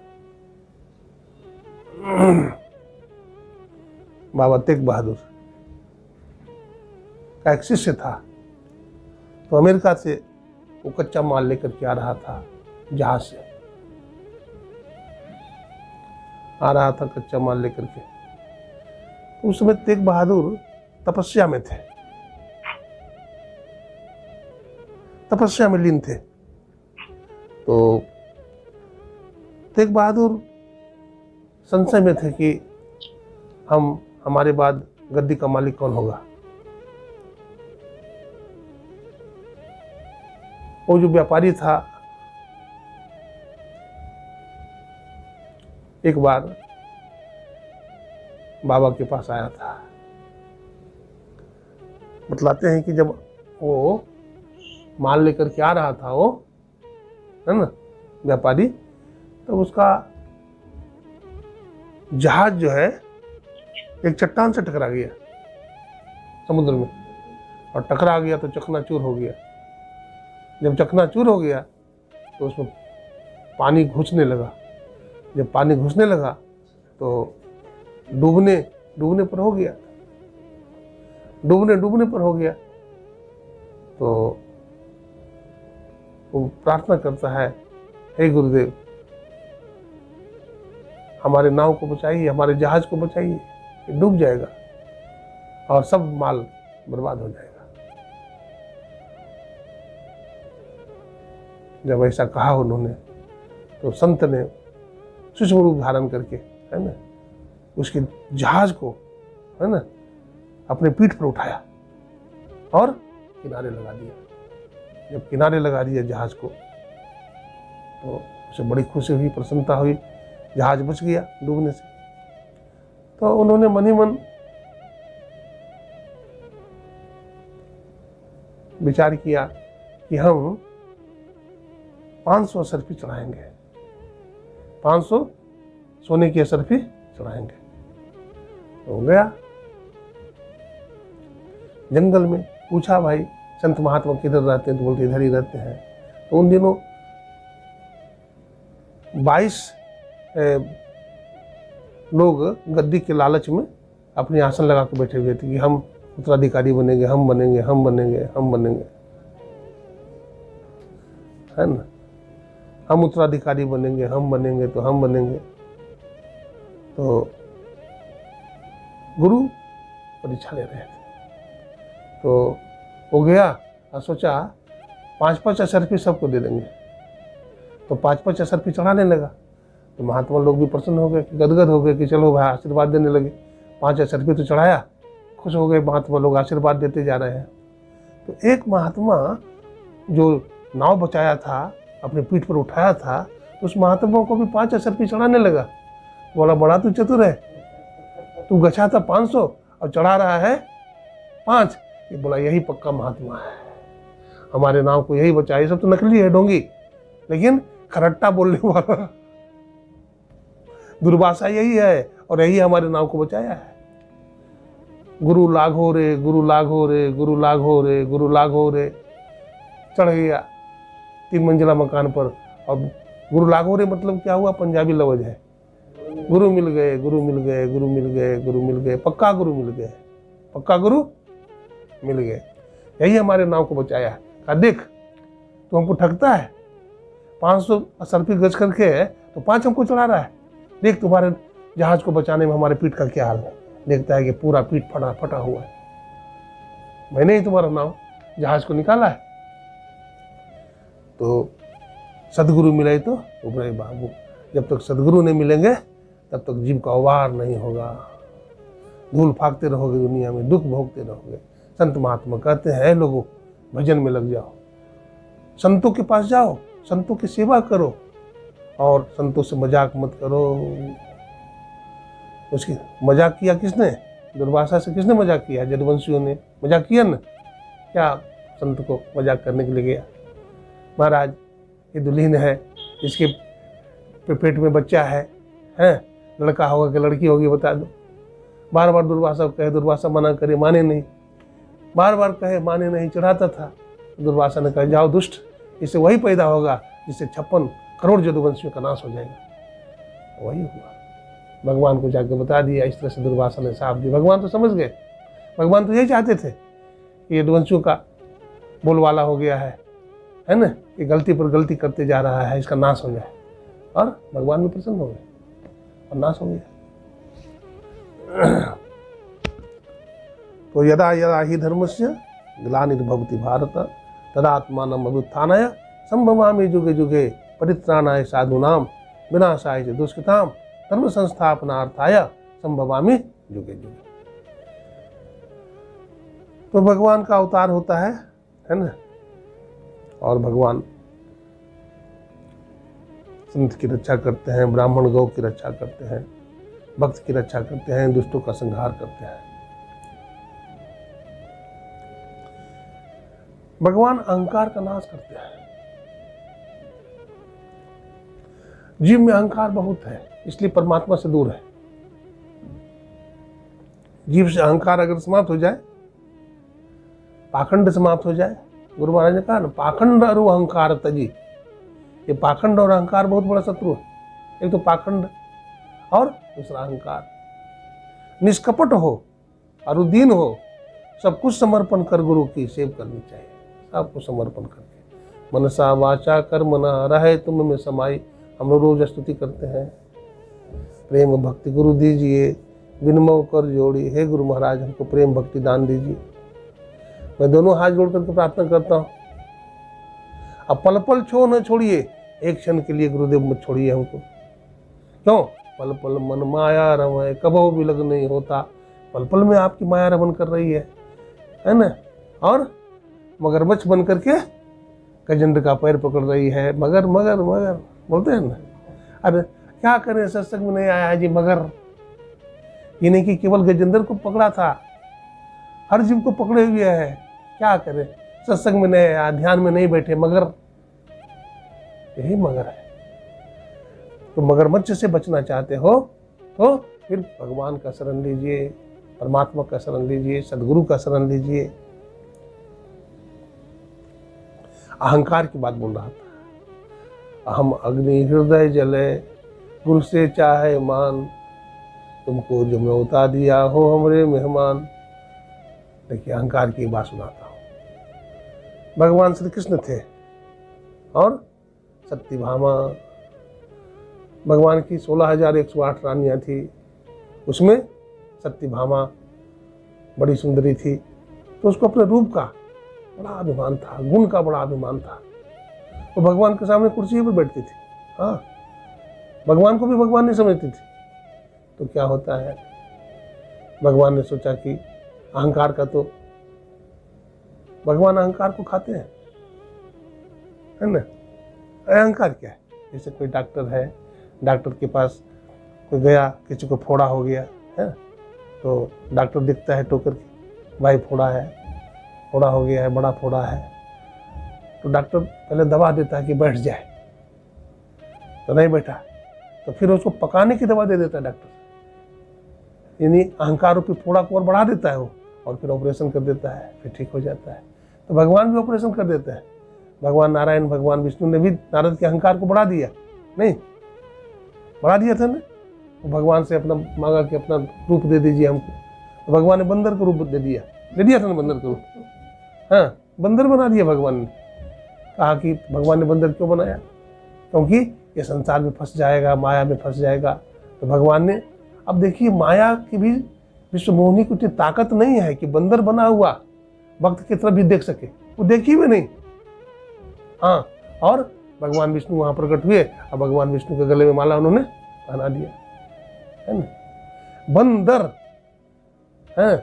बाबा तेग बहादुर का एक शिष्य था। तो अमेरिका से वो कच्चा माल लेकर के आ रहा था, जहाज से आ रहा था कच्चा माल लेकर के। तो उस समय तेग बहादुर तपस्या में थे, तपस्या में लीन थे। तो तेग बहादुर संशय में थे कि हमारे बाद गद्दी का मालिक कौन होगा। वो जो व्यापारी था एक बार बाबा के पास आया था। बतलाते हैं कि जब वो माल लेकर के आ रहा था, वो है ना व्यापारी, तो उसका जहाज जो है एक चट्टान से टकरा गया समुद्र में, और टकरा गया तो चकनाचूर हो गया। जब चकनाचूर हो गया तो उसमें पानी घुसने लगा। जब पानी घुसने लगा तो डूबने पर हो गया, डूबने पर हो गया। तो वो प्रार्थना करता है, हे गुरुदेव, हमारे नाव को बचाइए, हमारे जहाज को बचाइए, ये डूब जाएगा और सब माल बर्बाद हो जाएगा। जब ऐसा कहा उन्होंने तो संत ने सूक्ष्म रूप धारण करके, है ना, उसके जहाज को, है ना, अपने पीठ पर उठाया और किनारे लगा दिया। जब किनारे लगा दिया जहाज को तो उसे बड़ी खुशी हुई, प्रसन्नता हुई, जहाज बच गया डूबने से। तो उन्होंने मन ही मन विचार किया कि हम 500 असरफी चढ़ाएंगे, 500 सोने की असरफी चढ़ाएंगे। तो गया जंगल में, पूछा भाई संत महात्मा किधर रहते हैं? तो बोलते इधर ही रहते हैं। तो उन दिनों 22 लोग गद्दी के लालच में अपनी आसन लगा के बैठे हुए थे कि हम उत्तराधिकारी बनेंगे, हम बनेंगे, हम बनेंगे, हम बनेंगे, है ना, हम उत्तराधिकारी बनेंगे, हम बनेंगे, तो हम बनेंगे। तो गुरु परीक्षा ले रहे थे। तो वो गया और सोचा 5-5 असरफी सबको दे देंगे। तो 5-5 असरफी चढ़ाने लगा। तो महात्मा लोग भी प्रसन्न हो गए, गदगद हो गए कि चलो भाई, आशीर्वाद देने लगे। 5 असरफी तो चढ़ाया, खुश हो गए महात्मा लोग, आशीर्वाद देते जा रहे हैं। तो एक महात्मा जो नाव बचाया था, अपने पीठ पर उठाया था, तो उस महात्मा को भी 5 असरफी चढ़ाने लगा। बोला बड़ा तू चतुर है, तू गछा था 500 और चढ़ा रहा है 5। ये बोला यही पक्का महात्मा है, हमारे नाव को यही बचाया। ये सब तो नकली है, ढोंगी, लेकिन खरट्टा बोलने वाला दुर्भाषा यही है, और यही हमारे नाव को बचाया है। गुरु लागो रे, गुरु लागो रे, गुरु लागो रे, गुरु लागो रे। चढ़ गया 3 मंजिला मकान पर। और गुरु लागो रे मतलब क्या हुआ? पंजाबी लफ्ज है। गुरु मिल गए, गुरु मिल गए, गुरु मिल गए, गुरु मिल गए, पक्का गुरु मिल गए, पक्का गुरु मिल गए, यही हमारे नाव को बचाया है। कहा देख तू हमको ठगता है, 500 असरफी गज करके तो 5 हमको चढ़ा रहा है। देख तुम्हारे जहाज को बचाने में हमारे पीठ का क्या हाल है। देखता है कि पूरा पीठ फटा हुआ है। मैंने ही तुम्हारा नाव जहाज को निकाला है। तो सदगुरु मिले तो उबरे बाबू, जब तक सदगुरु नहीं मिलेंगे तब तक जीव का उबार नहीं होगा। धूल फाकते रहोगे दुनिया में, दुख भोगते रहोगे। संत महात्मा कहते हैं लोगों, भजन में लग जाओ, संतों के पास जाओ, संतों की सेवा करो, और संतों से मजाक मत करो। उसकी मजाक किया किसने? दुर्वासा से किसने मजाक किया? जदुवंशियों ने मजाक किया ना। क्या संत को मजाक करने के लिए गया? महाराज ये दुल्हन है, इसके पेट में बच्चा है, लड़का होगा कि लड़की होगी बता दो। बार बार दुर्वासा कहे, दुर्वासा मना करे, माने नहीं, बार बार कहे, माने नहीं, चढ़ाता था। दुर्वासा ने कहा जाओ दुष्ट, इससे वही पैदा होगा जिससे 56 करोड़ जदुवंशियों का नाश हो जाएगा। वही हुआ। भगवान को जाकर बता दिया। इस तरह से दुर्वासा ने साफ दी। भगवान तो समझ गए, भगवान तो यही चाहते थे कि यदुवंशियों का बोलवाला हो गया है ना, ये गलती पर गलती करते जा रहा है, इसका नाश हो जाए। और भगवान भी प्रसन्न हो गए और नाश हो गया। तो यदा यदा ही धर्मस्य ग्लानिर्भवति भारत तदात्मानम् अभ्युत्थानाय संभवामि जुगे जुगे परित्राणाय साधूनां विनाशाय च दुष्कृतां धर्म संस्थापनार्थाय संभवामि जुगे जुगे। तो भगवान का अवतार होता है ना, और भगवान संत की रक्षा करते हैं, ब्राह्मण गौ की रक्षा करते हैं, भक्त की रक्षा करते हैं, दुष्टों का संहार करते हैं। भगवान अहंकार का नाश करते हैं। जीव में अहंकार बहुत है, इसलिए परमात्मा से दूर है। जीव से अहंकार अगर समाप्त हो जाए, पाखंड समाप्त हो जाए, गुरु महाराज ने कहा ना, पाखंड और अहंकार तजी। ये पाखंड और अहंकार बहुत बड़ा शत्रु है। एक तो पाखंड और दूसरा अहंकार। निष्कपट हो और उदीन हो, सब कुछ समर्पण कर गुरु की सेव करनी चाहिए। सबको समर्पण करके मनसा वाचा कर्मणा रहे तुम में समाई। हम लोग रोज स्तुति करते हैं, प्रेम भक्ति गुरु दीजिए, विनम्र कर जोड़ी। हे गुरु महाराज, हमको प्रेम भक्ति दान दीजिए। मैं दोनों हाथ जोड़ करके प्रार्थना करता हूँ। अब पल पल छो न छोड़िए, एक क्षण के लिए गुरुदेव मत छोड़िए हमको। क्यों? पल पल मन माया रमय, कबो विलग नहीं होता। पल पल में आपकी माया रमन कर रही है ना। और मगरमच्छ बन करके गजेंद्र का पैर पकड़ रही है। मगर मगर मगर बोलते हैं ना। अरे क्या करें, सत्संग में नहीं आया जी मगर। ये नहीं कि केवल गजेंद्र को पकड़ा था, हर जीव को पकड़े हुए है। क्या करें, सत्संग में नहीं आया, ध्यान में नहीं बैठे, मगर। यही मगर है। तो मगरमच्छ से बचना चाहते हो तो फिर भगवान का शरण लीजिए, परमात्मा का शरण लीजिए, सदगुरु का शरण लीजिए। अहंकार की बात बोल रहा था। अहम अग्नि हृदय जले, गुरु से चाहे मान, तुमको जो मैं उतार दिया हो हमरे मेहमान। देखिए, अहंकार की बात सुनाता हूँ। भगवान श्री कृष्ण थे और सत्यभामा, भगवान की 16,108 रानियाँ थी। उसमें सत्यभामा बड़ी सुंदरी थी, तो उसको अपने रूप का बड़ा अभिमान था, गुण का बड़ा अभिमान था। वो भगवान के सामने कुर्सी पर बैठती थी। हाँ, भगवान को भी भगवान नहीं समझती थी। तो क्या होता है, भगवान ने सोचा कि अहंकार का तो भगवान अहंकार को खाते हैं, है ना। अहंकार क्या है? जैसे कोई डॉक्टर है, डॉक्टर के पास कोई गया, किसी को फोड़ा हो गया है, तो डॉक्टर दिखता है टोकर के, भाई फोड़ा है, फोड़ा हो गया है, बड़ा फोड़ा है। तो डॉक्टर पहले दवा देता है कि बैठ जाए, तो नहीं बैठा, तो फिर उसको पकाने की दवा दे देता है डॉक्टर। यानी अहंकार रूपी फोड़ा को और बढ़ा देता है वो, और फिर ऑपरेशन कर देता है, फिर ठीक हो जाता है। तो भगवान भी ऑपरेशन कर देते हैं। भगवान नारायण, भगवान विष्णु ने भी नारद के अहंकार को बढ़ा दिया, नहीं बढ़ा दिया था ना। तो भगवान से अपना मांगा कि अपना रूप दे दीजिए हमको, तो भगवान ने बंदर का रूप दे दिया था ना, बंदर का रूप। हाँ, बंदर बना दिया भगवान ने। कहा कि भगवान ने बंदर क्यों बनाया? क्योंकि ये संसार में फंस जाएगा, माया में फंस जाएगा। तो भगवान ने, अब देखिए, माया की भी विश्व मोहिनी की उतनी ताकत नहीं है कि बंदर बना हुआ भक्त की तरफ भी देख सके, वो देखी भी नहीं। हाँ, और भगवान विष्णु वहां प्रकट हुए, और भगवान विष्णु के गले में माला उन्होंने पहना दिया, है ना। बंदर है,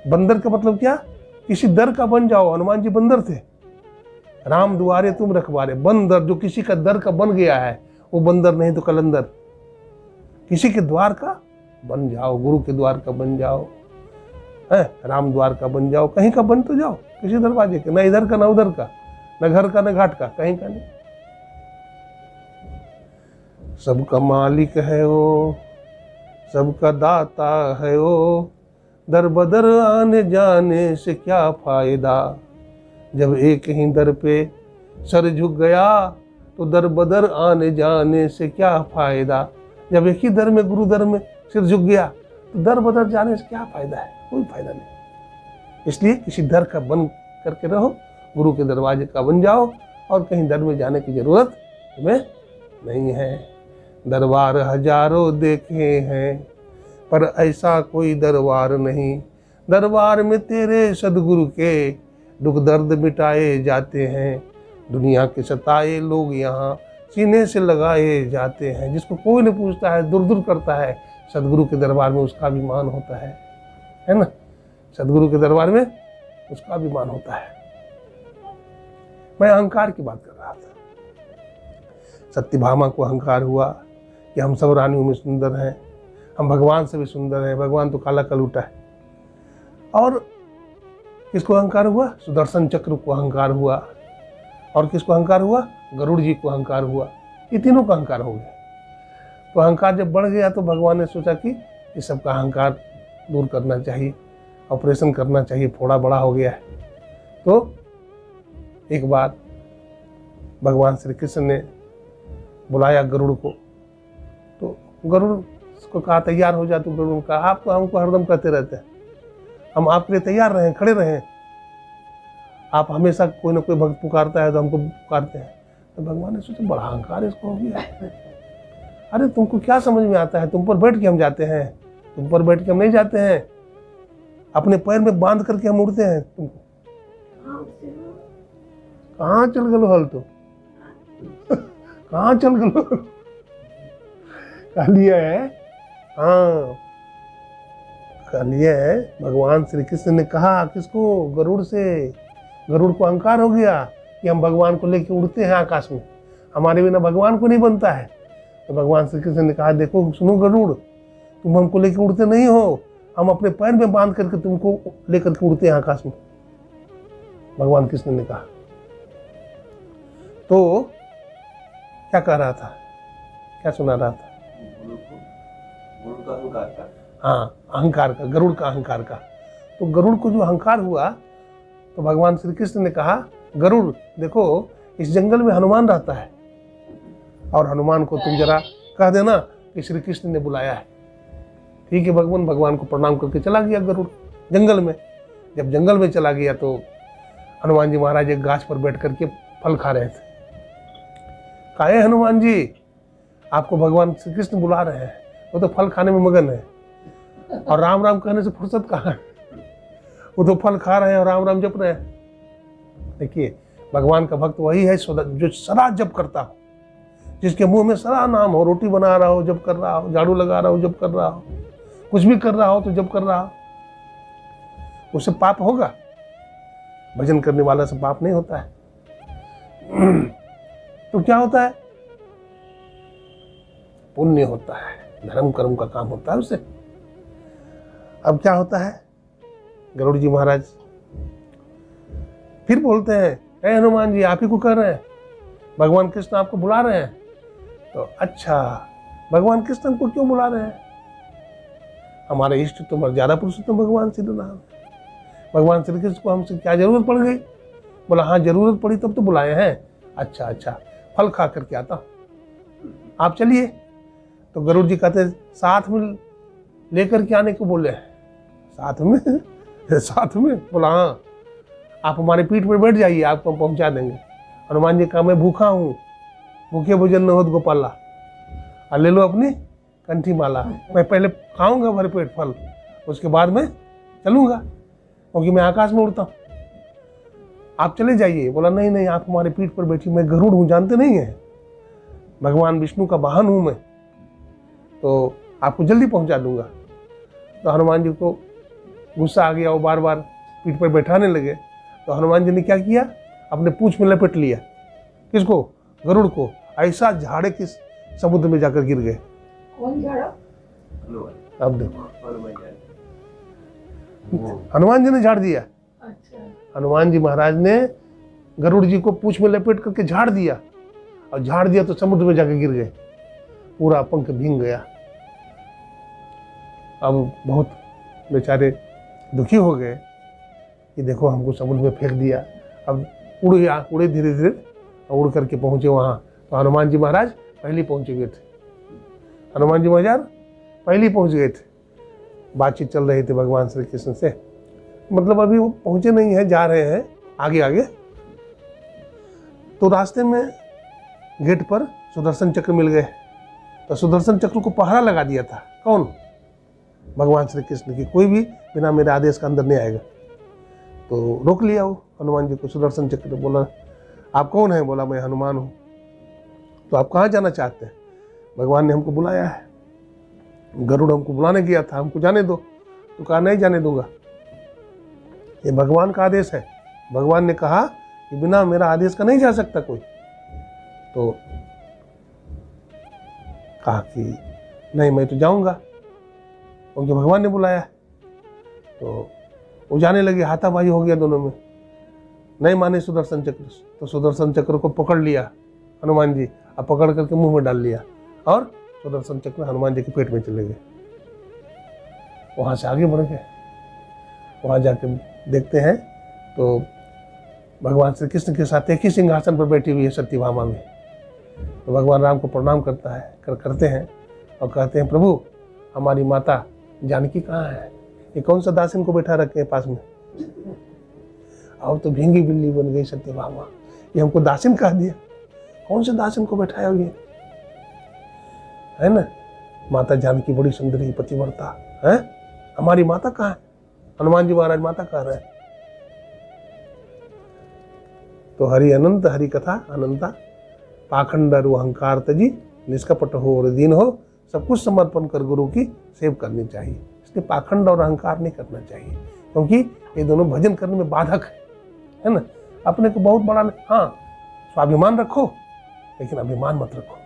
बंदर का मतलब क्या? किसी दर का बन जाओ। हनुमान जी बंदर थे, राम दुआरे तुम रखवारे। बंदर जो किसी का दर का बन गया है, वो बंदर नहीं तो कलंदर। किसी के द्वार का बन जाओ, गुरु के द्वार का बन जाओ, है राम द्वार का बन जाओ, कहीं का बन तो जाओ, किसी दरवाजे के, न इधर का न उधर का, न घर का न घाट का, कहीं का नहीं। सबका मालिक है वो, सबका दाता है वो, दर बदर आने जाने से क्या फायदा। जब एक ही दर पे सर झुक गया तो दर बदर आने जाने से क्या फायदा। जब एक ही दर में, गुरु दर में सिर झुक गया तो दर बदर जाने से क्या फायदा है? कोई फायदा नहीं। इसलिए किसी दर का बन करके रहो, गुरु के दरवाजे का बन जाओ, और कहीं दर में जाने की जरूरत तुम्हें नहीं है। दरबार हजारों देखे हैं, पर ऐसा कोई दरबार नहीं। दरबार में तेरे सदगुरु के दुख दर्द मिटाए जाते हैं। दुनिया के सताए लोग यहाँ सीने से लगाए जाते हैं। जिसको कोई नहीं पूछता है, दूर दूर करता है, सदगुरु के दरबार में उसका भी मान होता है ना। सदगुरु के दरबार में उसका भी मान होता है। मैं अहंकार की बात कर रहा था। सत्यभामा को अहंकार हुआ कि हम सब रानियों में सुंदर हैं, हम भगवान से भी सुंदर हैं, भगवान तो काला कलूटा है। और किसको अहंकार हुआ? सुदर्शन चक्र को अहंकार हुआ। और किसको अहंकार हुआ? गरुड़ जी को अहंकार हुआ। ये तीनों का अहंकार हो गया। तो अहंकार जब बढ़ गया तो भगवान ने सोचा कि इस सब का अहंकार दूर करना चाहिए, ऑपरेशन करना चाहिए, फोड़ा बड़ा हो गया है। तो एक बार भगवान श्री कृष्ण ने बुलाया गरुड़ को। तो गरुड़ को कहा तैयार हो जा। तो गरुड़ का आप तो हमको हरदम कहते रहते हैं, हम आपके लिए तैयार रहें, खड़े रहें। आप हमेशा कोई ना कोई भक्त पुकारता है तो हमको पुकारते हैं। तो भगवान ने सोचा बड़ा अहंकार इसको हो गया। अरे तुमको क्या समझ में आता है? तुम पर बैठ के हम जाते हैं, तुम पर बैठ के हम नहीं जाते हैं, अपने पैर में बांध करके हम उड़ते हैं। तुमको कहाँ चल गलो हल? तो कहाँ चल गलो? कहलिए है, हाँ कहलिए है, भगवान श्री कृष्ण ने कहा किसको? गरुड़ से। गरुड़ को अहंकार हो गया कि हम भगवान को लेके उड़ते हैं आकाश में, हमारे बिना भगवान को नहीं बनता है। तो भगवान श्री कृष्ण ने कहा देखो सुनो गरुड़, तुम हमको लेके उड़ते नहीं हो, हम अपने पैर में बांध करके तुमको लेकर के उड़ते हैं आकाश में, भगवान कृष्ण ने कहा। तो क्या कह रहा था? क्या सुना रहा था? हाँ, अहंकार का, गरुड़ का अहंकार का। तो गरुड़ को जो अहंकार हुआ तो भगवान श्री कृष्ण ने कहा गरुड़ देखो इस जंगल में हनुमान रहता है, और हनुमान को तुम जरा कह देना कि श्री कृष्ण ने बुलाया है। ठीक है, भगवान को प्रणाम करके चला गया गरुड़ जंगल में। जब जंगल में चला गया तो हनुमान जी महाराज एक गाछ पर बैठ करके फल खा रहे थे। कहा हनुमान जी आपको भगवान श्री कृष्ण बुला रहे हैं, वो तो फल खाने में मगन है, और राम राम कहने से फुर्सत कहाँ है? वो तो फल खा रहे हैं और राम राम जप रहे हैं। देखिए भगवान का भक्त वही है जो सदा जप करता हो, जिसके मुंह में सदा नाम हो, रोटी बना रहा हो जप कर रहा हो, झाड़ू लगा रहा हो जप कर रहा हो, कुछ भी कर रहा हो तो जप कर रहा हो। उससे पाप होगा? भजन करने वाला से पाप नहीं होता है। तो क्या होता है? पुण्य होता है, धर्म कर्म का काम होता है उससे। अब क्या होता है? गरुड़ जी महाराज फिर बोलते हैं हे हनुमान जी आप ही को कह रहे हैं, भगवान कृष्ण आपको बुला रहे हैं। तो अच्छा भगवान कृष्ण को क्यों बुला रहे हैं? हमारे इष्ट तो मर्यादा पुरुषोत्तम भगवान श्री राम, भगवान श्री कृष्ण को हमसे क्या जरूरत पड़ गई? बोला हाँ जरूरत पड़ी तब तो बुलाए हैं। अच्छा फल खा करके आता, आप चलिए। तो गरुड़ जी कहते साथ में लेकर के आने को बोले। साथ में? बोला हाँ आप हमारे पीठ पर बैठ जाइए, आपको हम पहुंचा देंगे। हनुमान जी कहा मैं भूखा हूँ, भूखे भोजन न हो गोपाला, और ले लो अपनी कंठी माला, मैं पहले खाऊंगा भर पेट फल, उसके बाद में चलूंगा, क्योंकि मैं आकाश में उड़ता हूँ, आप चले जाइए। बोला नहीं आप हमारे पीठ पर बैठी, मैं गरुड़ हूँ, जानते नहीं है, भगवान विष्णु का वाहन हूँ मैं, तो आपको जल्दी पहुंचा दूंगा। तो हनुमान जी को गुस्सा आ गया, वो बार बार पीठ पर बैठाने लगे। तो हनुमान जी ने क्या किया? अपने पूंछ में लपेट लिया। किसको? गरुड़ को। ऐसा झाड़े किस समुद्र में जाकर गिर गए। कौन झाड़ा? अब देखो हनुमान जी ने झाड़ दिया। अच्छा। हनुमान जी महाराज ने गरुड़ जी को पूंछ में लपेट करके झाड़ दिया, और झाड़ दिया तो समुद्र में जाकर गिर गए, पूरा पंख भींग गया। अब बहुत बेचारे दुखी हो गए कि देखो हमको समुद्र में फेंक दिया। अब उड़े धीरे धीरे और उड़ करके पहुंचे वहाँ। तो हनुमान जी महाराज पहले पहुंच गए थे। हनुमान जी महाराज पहले पहुंच गए थे। बातचीत चल रही थी भगवान श्री कृष्ण से, मतलब अभी वो पहुंचे नहीं है, जा रहे हैं आगे। तो रास्ते में गेट पर सुदर्शन चक्र मिल गए। तो सुदर्शन चक्र को पहरा लगा दिया था। कौन? भगवान श्री कृष्ण की, कोई भी बिना मेरे आदेश का अंदर नहीं आएगा। तो रोक लिया वो हनुमान जी को सुदर्शन चक्र। बोला आप कौन हैं? बोला मैं हनुमान हूँ। तो आप कहाँ जाना चाहते हैं? भगवान ने हमको बुलाया है, गरुड़ हमको बुलाने गया था, हमको जाने दो। तो कहा नहीं जाने दूंगा, ये भगवान का आदेश है। भगवान ने कहा कि बिना मेरा आदेश का नहीं जा सकता कोई। तो कहा कि नहीं, मैं तो जाऊंगा, क्योंकि भगवान ने बुलाया। तो वो जाने लगे, हाथापाई हो गया दोनों में। नहीं माने सुदर्शन चक्र, तो सुदर्शन चक्र को पकड़ लिया हनुमान जी, अब पकड़ करके मुंह में डाल लिया, और सुदर्शन चक्र हनुमान जी के पेट में चले गए। वहां से आगे बढ़ गए। वहां जाके देखते हैं तो भगवान श्री कृष्ण के साथ एक ही सिंहासन पर बैठी हुई है सत्यभामा में। तो भगवान राम को प्रणाम करते हैं और कहते हैं, प्रभु हमारी माता जानकी कहाँ है? ये कौन सा दास इनको बैठा रखे हैं पास में? अब तो भींगी बिल्ली बन गई सत्यभामा, ये हमको दासिन कह दिया। कौन से दासिन को बैठाया हुए है ना? माता जानकी बड़ी सुंदरी पतिव्रता है, हमारी माता कहाँ है? हनुमान जी महाराज माता कह रहे हैं। तो हरि अनंत, हरि कथा अनंता, पाखंड अरु अहंकार तजी, निष्कपट हो और दीन हो, सब कुछ समर्पण कर गुरु की सेव करनी चाहिए। इसलिए पाखंड और अहंकार नहीं करना चाहिए, क्योंकि ये दोनों भजन करने में बाधक है ना। अपने को बहुत बड़ा, हाँ स्वाभिमान रखो, लेकिन अभिमान मत रखो।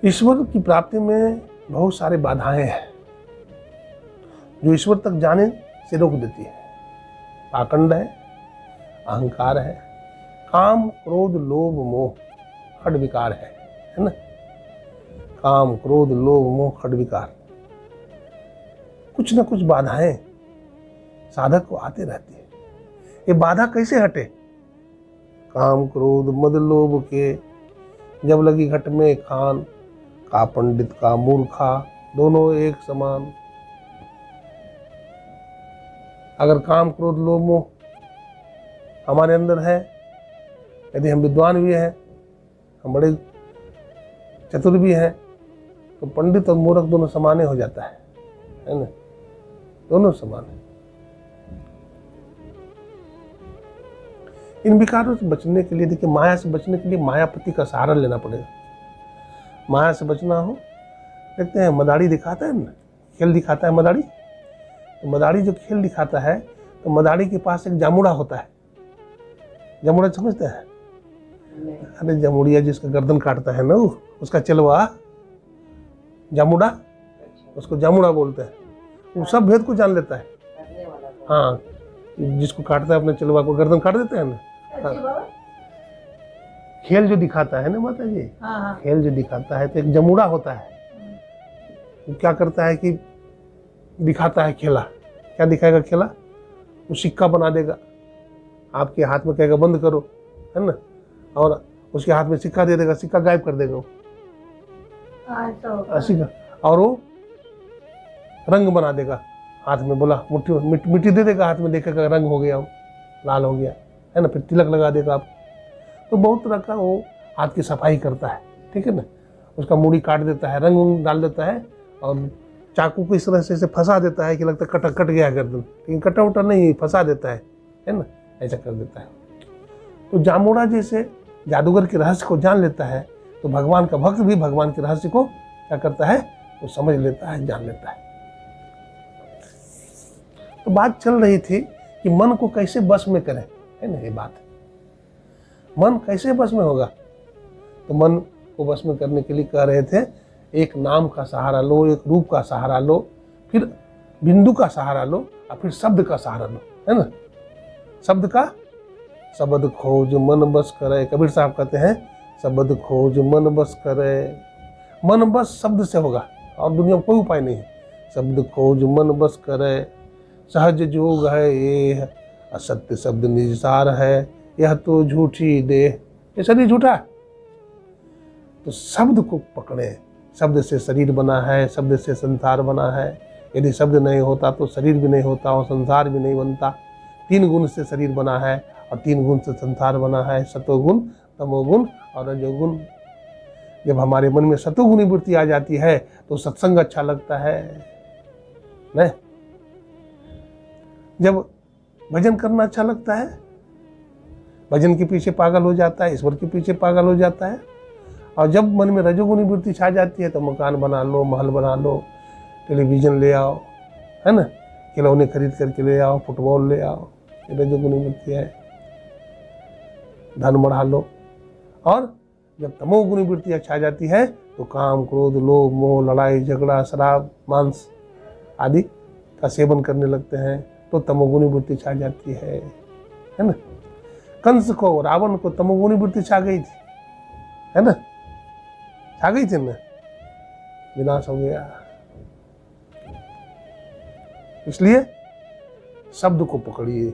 ईश्वर की प्राप्ति में बहुत सारे बाधाएं हैं जो ईश्वर तक जाने से रोक देती है। पाखंड है, अहंकार है, काम क्रोध लोभ मोह खड विकार है ना। काम क्रोध लोभ मोह खड विकार, कुछ न कुछ बाधाएं साधक को आते रहती है। ये बाधा कैसे हटे? काम क्रोध मद लोभ के जब लगी घट में खान, का पंडित का मूर्खा दोनों एक समान। अगर काम क्रोध लोभ मोह हमारे अंदर है, यदि हम विद्वान भी हैं, हम बड़े चतुर भी हैं, तो पंडित और मूर्ख दोनों समान हो जाता है ना, दोनों समान है। इन विकारों से बचने के लिए, देखिए माया से बचने के लिए मायापति का सहारा लेना पड़ेगा। माया से बचना हो, देखते हैं मदारी दिखाता है ना, खेल दिखाता है मदारी। तो मदारी जो खेल दिखाता है, तो मदारी के पास एक जामुड़ा होता है। जामुड़ा समझते हैं? अरे जामुड़िया जिसका गर्दन काटता है ना, उसका चलवा जामुड़ा, उसको जामुड़ा बोलते हैं। वो सब भेद को जान लेता है। हाँ, जिसको काटता है अपने चलवा को गर्दन काट देते हैं ना। हाँ। खेल जो दिखाता है ना माता जी, खेल जो दिखाता है, तो एक जमुड़ा होता है। वो क्या करता है कि दिखाता है खेला। क्या दिखाएगा खेला? वो सिक्का बना देगा, आपके हाथ में कहेगा बंद करो, है ना, और उसके हाथ में सिक्का दे देगा, सिक्का गायब कर देगा वो। सिक्का, और वो रंग बना देगा हाथ में, बोला मिट्टी दे देगा हाथ में, देखेगा रंग हो गया, वो लाल हो गया, है ना, फिर तिलक लगा देगा आप। तो बहुत तरह का वो हाथ की सफाई करता है, ठीक है ना। उसका मूड़ी काट देता है, रंग डाल देता है, और चाकू को इस तरह से फंसा देता है कि लगता है कट गया गर्दन, लेकिन कटा उटा नहीं, फंसा देता है ना, ऐसा कर देता है। तो जामुड़ा जैसे जादूगर के रहस्य को जान लेता है, तो भगवान का भक्त भी भगवान के रहस्य को क्या करता है? वो समझ लेता है, जान लेता है। तो बात चल रही थी कि मन को कैसे बस में करें, है ना, ये बात। मन कैसे बस में होगा? तो मन को बस में करने के लिए कह रहे थे, एक नाम का सहारा लो, एक रूप का सहारा लो, फिर बिंदु का सहारा लो, और फिर शब्द का सहारा लो, है ना। शब्द का, शब्द खोज मन बस करे, कबीर साहब कहते हैं, शब्द खोज मन बस करे। मन बस शब्द से होगा, और दुनिया में कोई उपाय नहीं है। शब्द खोज मन बस करे, सहज जोग है ये, असत्य शब्द निसार है, यह तो झूठी देह, ये शरीर झूठा है। तो शब्द को पकड़े। शब्द से शरीर बना है, शब्द से संसार बना है। यदि शब्द नहीं होता तो शरीर भी नहीं होता और संसार भी नहीं बनता। 3 गुण से शरीर बना है और 3 गुण से संसार बना है, सतोगुण, तमोगुण और रजोगुण। जब हमारे मन में सतोगुणी वृत्ति आ जाती है तो सत्संग अच्छा लगता है, नहीं? जब भजन करना अच्छा लगता है भजन के पीछे पागल हो जाता है, ईश्वर के पीछे पागल हो जाता है। और जब मन में रजोगुनी वृत्ति छा जाती है तो मकान बना लो, महल बना लो, टेलीविज़न ले आओ, है ना, खिलौने खरीद करके ले आओ, फुटबॉल ले आओ, ये रजोगुनी वृत्ति है। धन बढ़ा लो। और जब तमोगुनी वृत्ति छा जाती है तो काम, क्रोध, लोभ, मोह, लड़ाई झगड़ा, शराब, मांस आदि का सेवन करने लगते हैं तो तमोगुनी वृत्ति छा जाती है ना। कंस को, रावण को तमोगुनी वृत्ति छा गई थी, है ना, छा गई थी ना, विनाश हो गया। इसलिए शब्द को पकड़िए।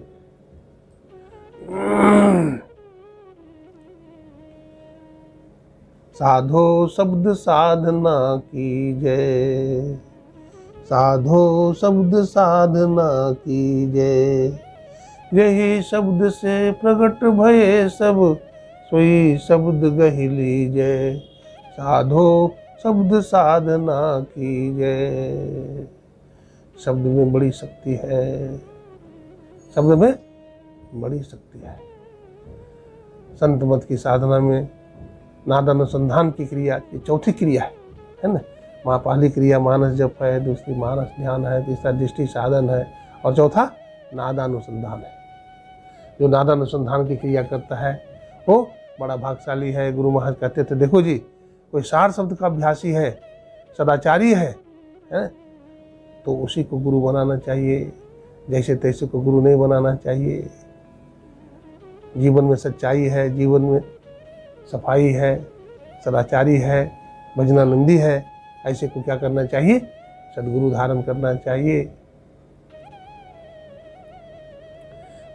साधो शब्द साधना कीजय, साधो शब्द साधना कीजय, यही शब्द से प्रकट भये सब, सोई शब्द गहि लीजय। साधो शब्द साधना कीजय। शब्द में बड़ी शक्ति है, शब्द में बड़ी शक्ति है। संत मत की साधना में नादानुसंधान की क्रिया, ये चौथी क्रिया है ना। पहली क्रिया मानस जप है, दूसरी मानस ध्यान है, तीसरा दृष्टि साधन है और चौथा नादानुसंधान है। जो नादानुसंधान की क्रिया करता है वो बड़ा भाग्यशाली है। गुरु महाराज कहते थे, देखो जी, कोई सार शब्द का अभ्यासी है, सदाचारी है, तो उसी को गुरु बनाना चाहिए, जैसे तैसे को गुरु नहीं बनाना चाहिए। जीवन में सच्चाई है, जीवन में सफाई है, सदाचारी है, भजनानंदी है, ऐसे को क्या करना चाहिए? सदगुरु धारण करना चाहिए।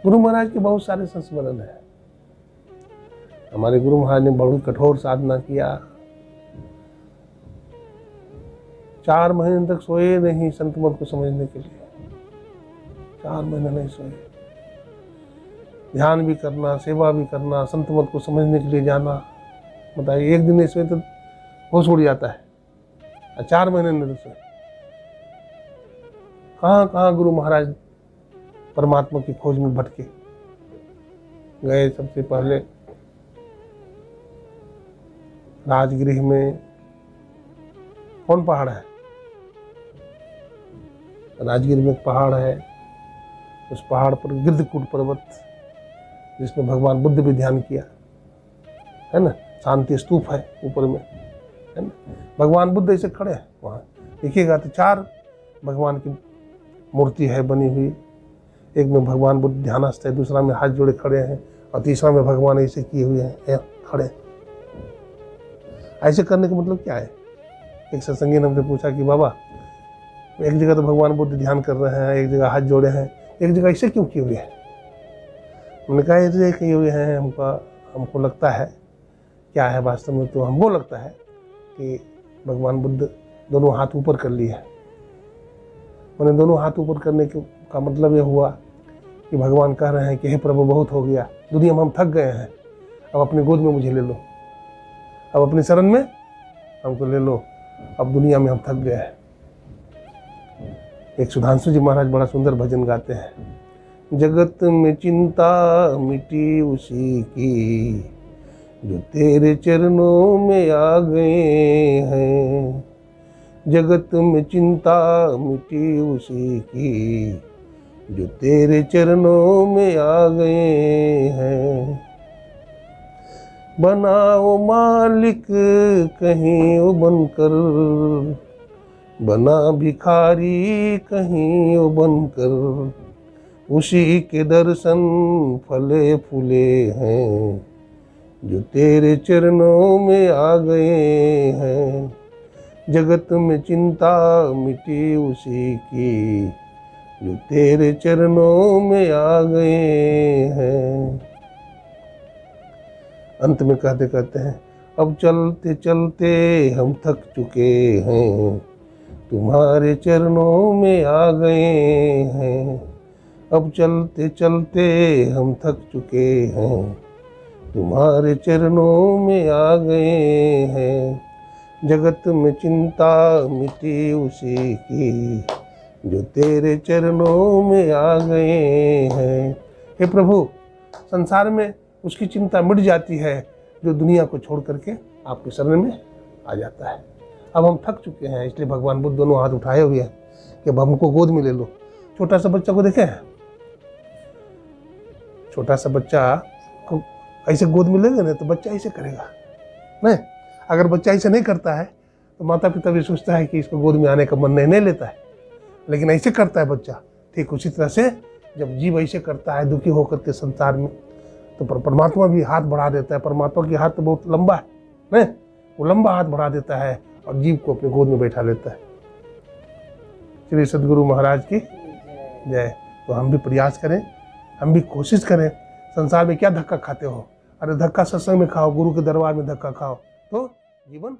गुरु महाराज के बहुत सारे संस्मरण हैं। हमारे गुरु महाराज ने बहुत कठोर साधना किया। 4 महीने तक सोए नहीं संत मत को समझने के लिए। 4 महीने नहीं सोए। ध्यान भी करना, सेवा भी करना, संत मत को समझने के लिए जाना। बताइए, एक दिन नहीं सोए तो होश उड़ जाता है, 4 महीने नहीं सोए। कहाँ कहाँ गुरु महाराज परमात्मा की खोज में भटके गए। सबसे पहले राजगृह में कौन पहाड़ है? राजगीर में एक पहाड़ है, उस पहाड़ पर गिद्धकूट पर्वत, जिसमें भगवान बुद्ध भी ध्यान किया, है ना। शांति स्तूप है ऊपर में, है ना। भगवान बुद्ध ऐसे खड़े हैं वहाँ, देखिएगा तो 4 भगवान की मूर्ति है बनी हुई। एक में भगवान बुद्ध ध्यानस्थ है, दूसरा में हाथ जोड़े खड़े हैं और तीसरा में भगवान ऐसे किए हुए हैं खड़े। ऐसे करने का मतलब क्या है? एक सत्संगी ने हमसे पूछा कि बाबा, एक जगह तो भगवान बुद्ध ध्यान कर रहे हैं, एक जगह हाथ जोड़े हैं, एक जगह ऐसे क्यों किए हुए हैं? हमने कहा ऐसे किए हुए हैं, हमको लगता है, क्या है वास्तव में, तो हमको लगता है कि भगवान बुद्ध दोनों हाथ ऊपर कर लिए हैं। मैंने दोनों हाथ ऊपर करने का मतलब ये हुआ कि भगवान कह रहे हैं कि हे प्रभु, बहुत हो गया, दुनिया में हम थक गए हैं, अब अपनी गोद में मुझे ले लो, अब अपनी शरण में हमको ले लो, अब दुनिया में हम थक गए हैं। एक सुधांशु जी महाराज बड़ा सुंदर भजन गाते हैं। जगत में चिंता मिटी उसी की, जो तेरे चरणों में आ गए हैं। जगत में चिंता मिटी उसी की, जो तेरे चरणों में आ गए हैं। बनाओ मालिक कहीं ओ बनकर, बना भिखारी कहीं ओ बनकर, उसी के दर्शन फले फूले हैं, जो तेरे चरणों में आ गए हैं। जगत में चिंता मिटी उसी की, जो तेरे चरणों में आ गए हैं। अंत में कहते कहते हैं, अब चलते चलते हम थक चुके हैं, तुम्हारे चरणों में आ गए हैं। अब चलते चलते हम थक चुके हैं, तुम्हारे चरणों में आ गए हैं। जगत में चिंता मिटी उसी की, जो तेरे चरणों में आ गए हैं। हे प्रभु, संसार में उसकी चिंता मिट जाती है, जो दुनिया को छोड़ करके आपके शरण में आ जाता है। अब हम थक चुके हैं, इसलिए भगवान बुद्ध दोनों हाथ उठाए हुए हैं कि अब हमको गोद में ले लो। छोटा सा बच्चा को देखे हैं, छोटा सा बच्चा को ऐसे गोद में लेंगे ना तो बच्चा ऐसे करेगा नहीं। अगर बच्चा ऐसे नहीं करता है तो माता पिता भी सोचता है कि इसको गोद में आने का मन नहीं लेता है, लेकिन ऐसे करता है बच्चा। ठीक उसी तरह से जब जीव ऐसे करता है दुखी होकर के संसार में, तो परमात्मा भी हाथ बढ़ा देता है। परमात्मा की हाथ तो बहुत लंबा है नहीं, वो लंबा हाथ बढ़ा देता है और जीव को अपने गोद में बैठा लेता है। श्री सद्गुरु महाराज की जय। तो हम भी प्रयास करें, हम भी कोशिश करें। संसार में क्या धक्का खाते हो, अरे धक्का सत्संग में खाओ, गुरु के दरबार में धक्का खाओ तो जीवन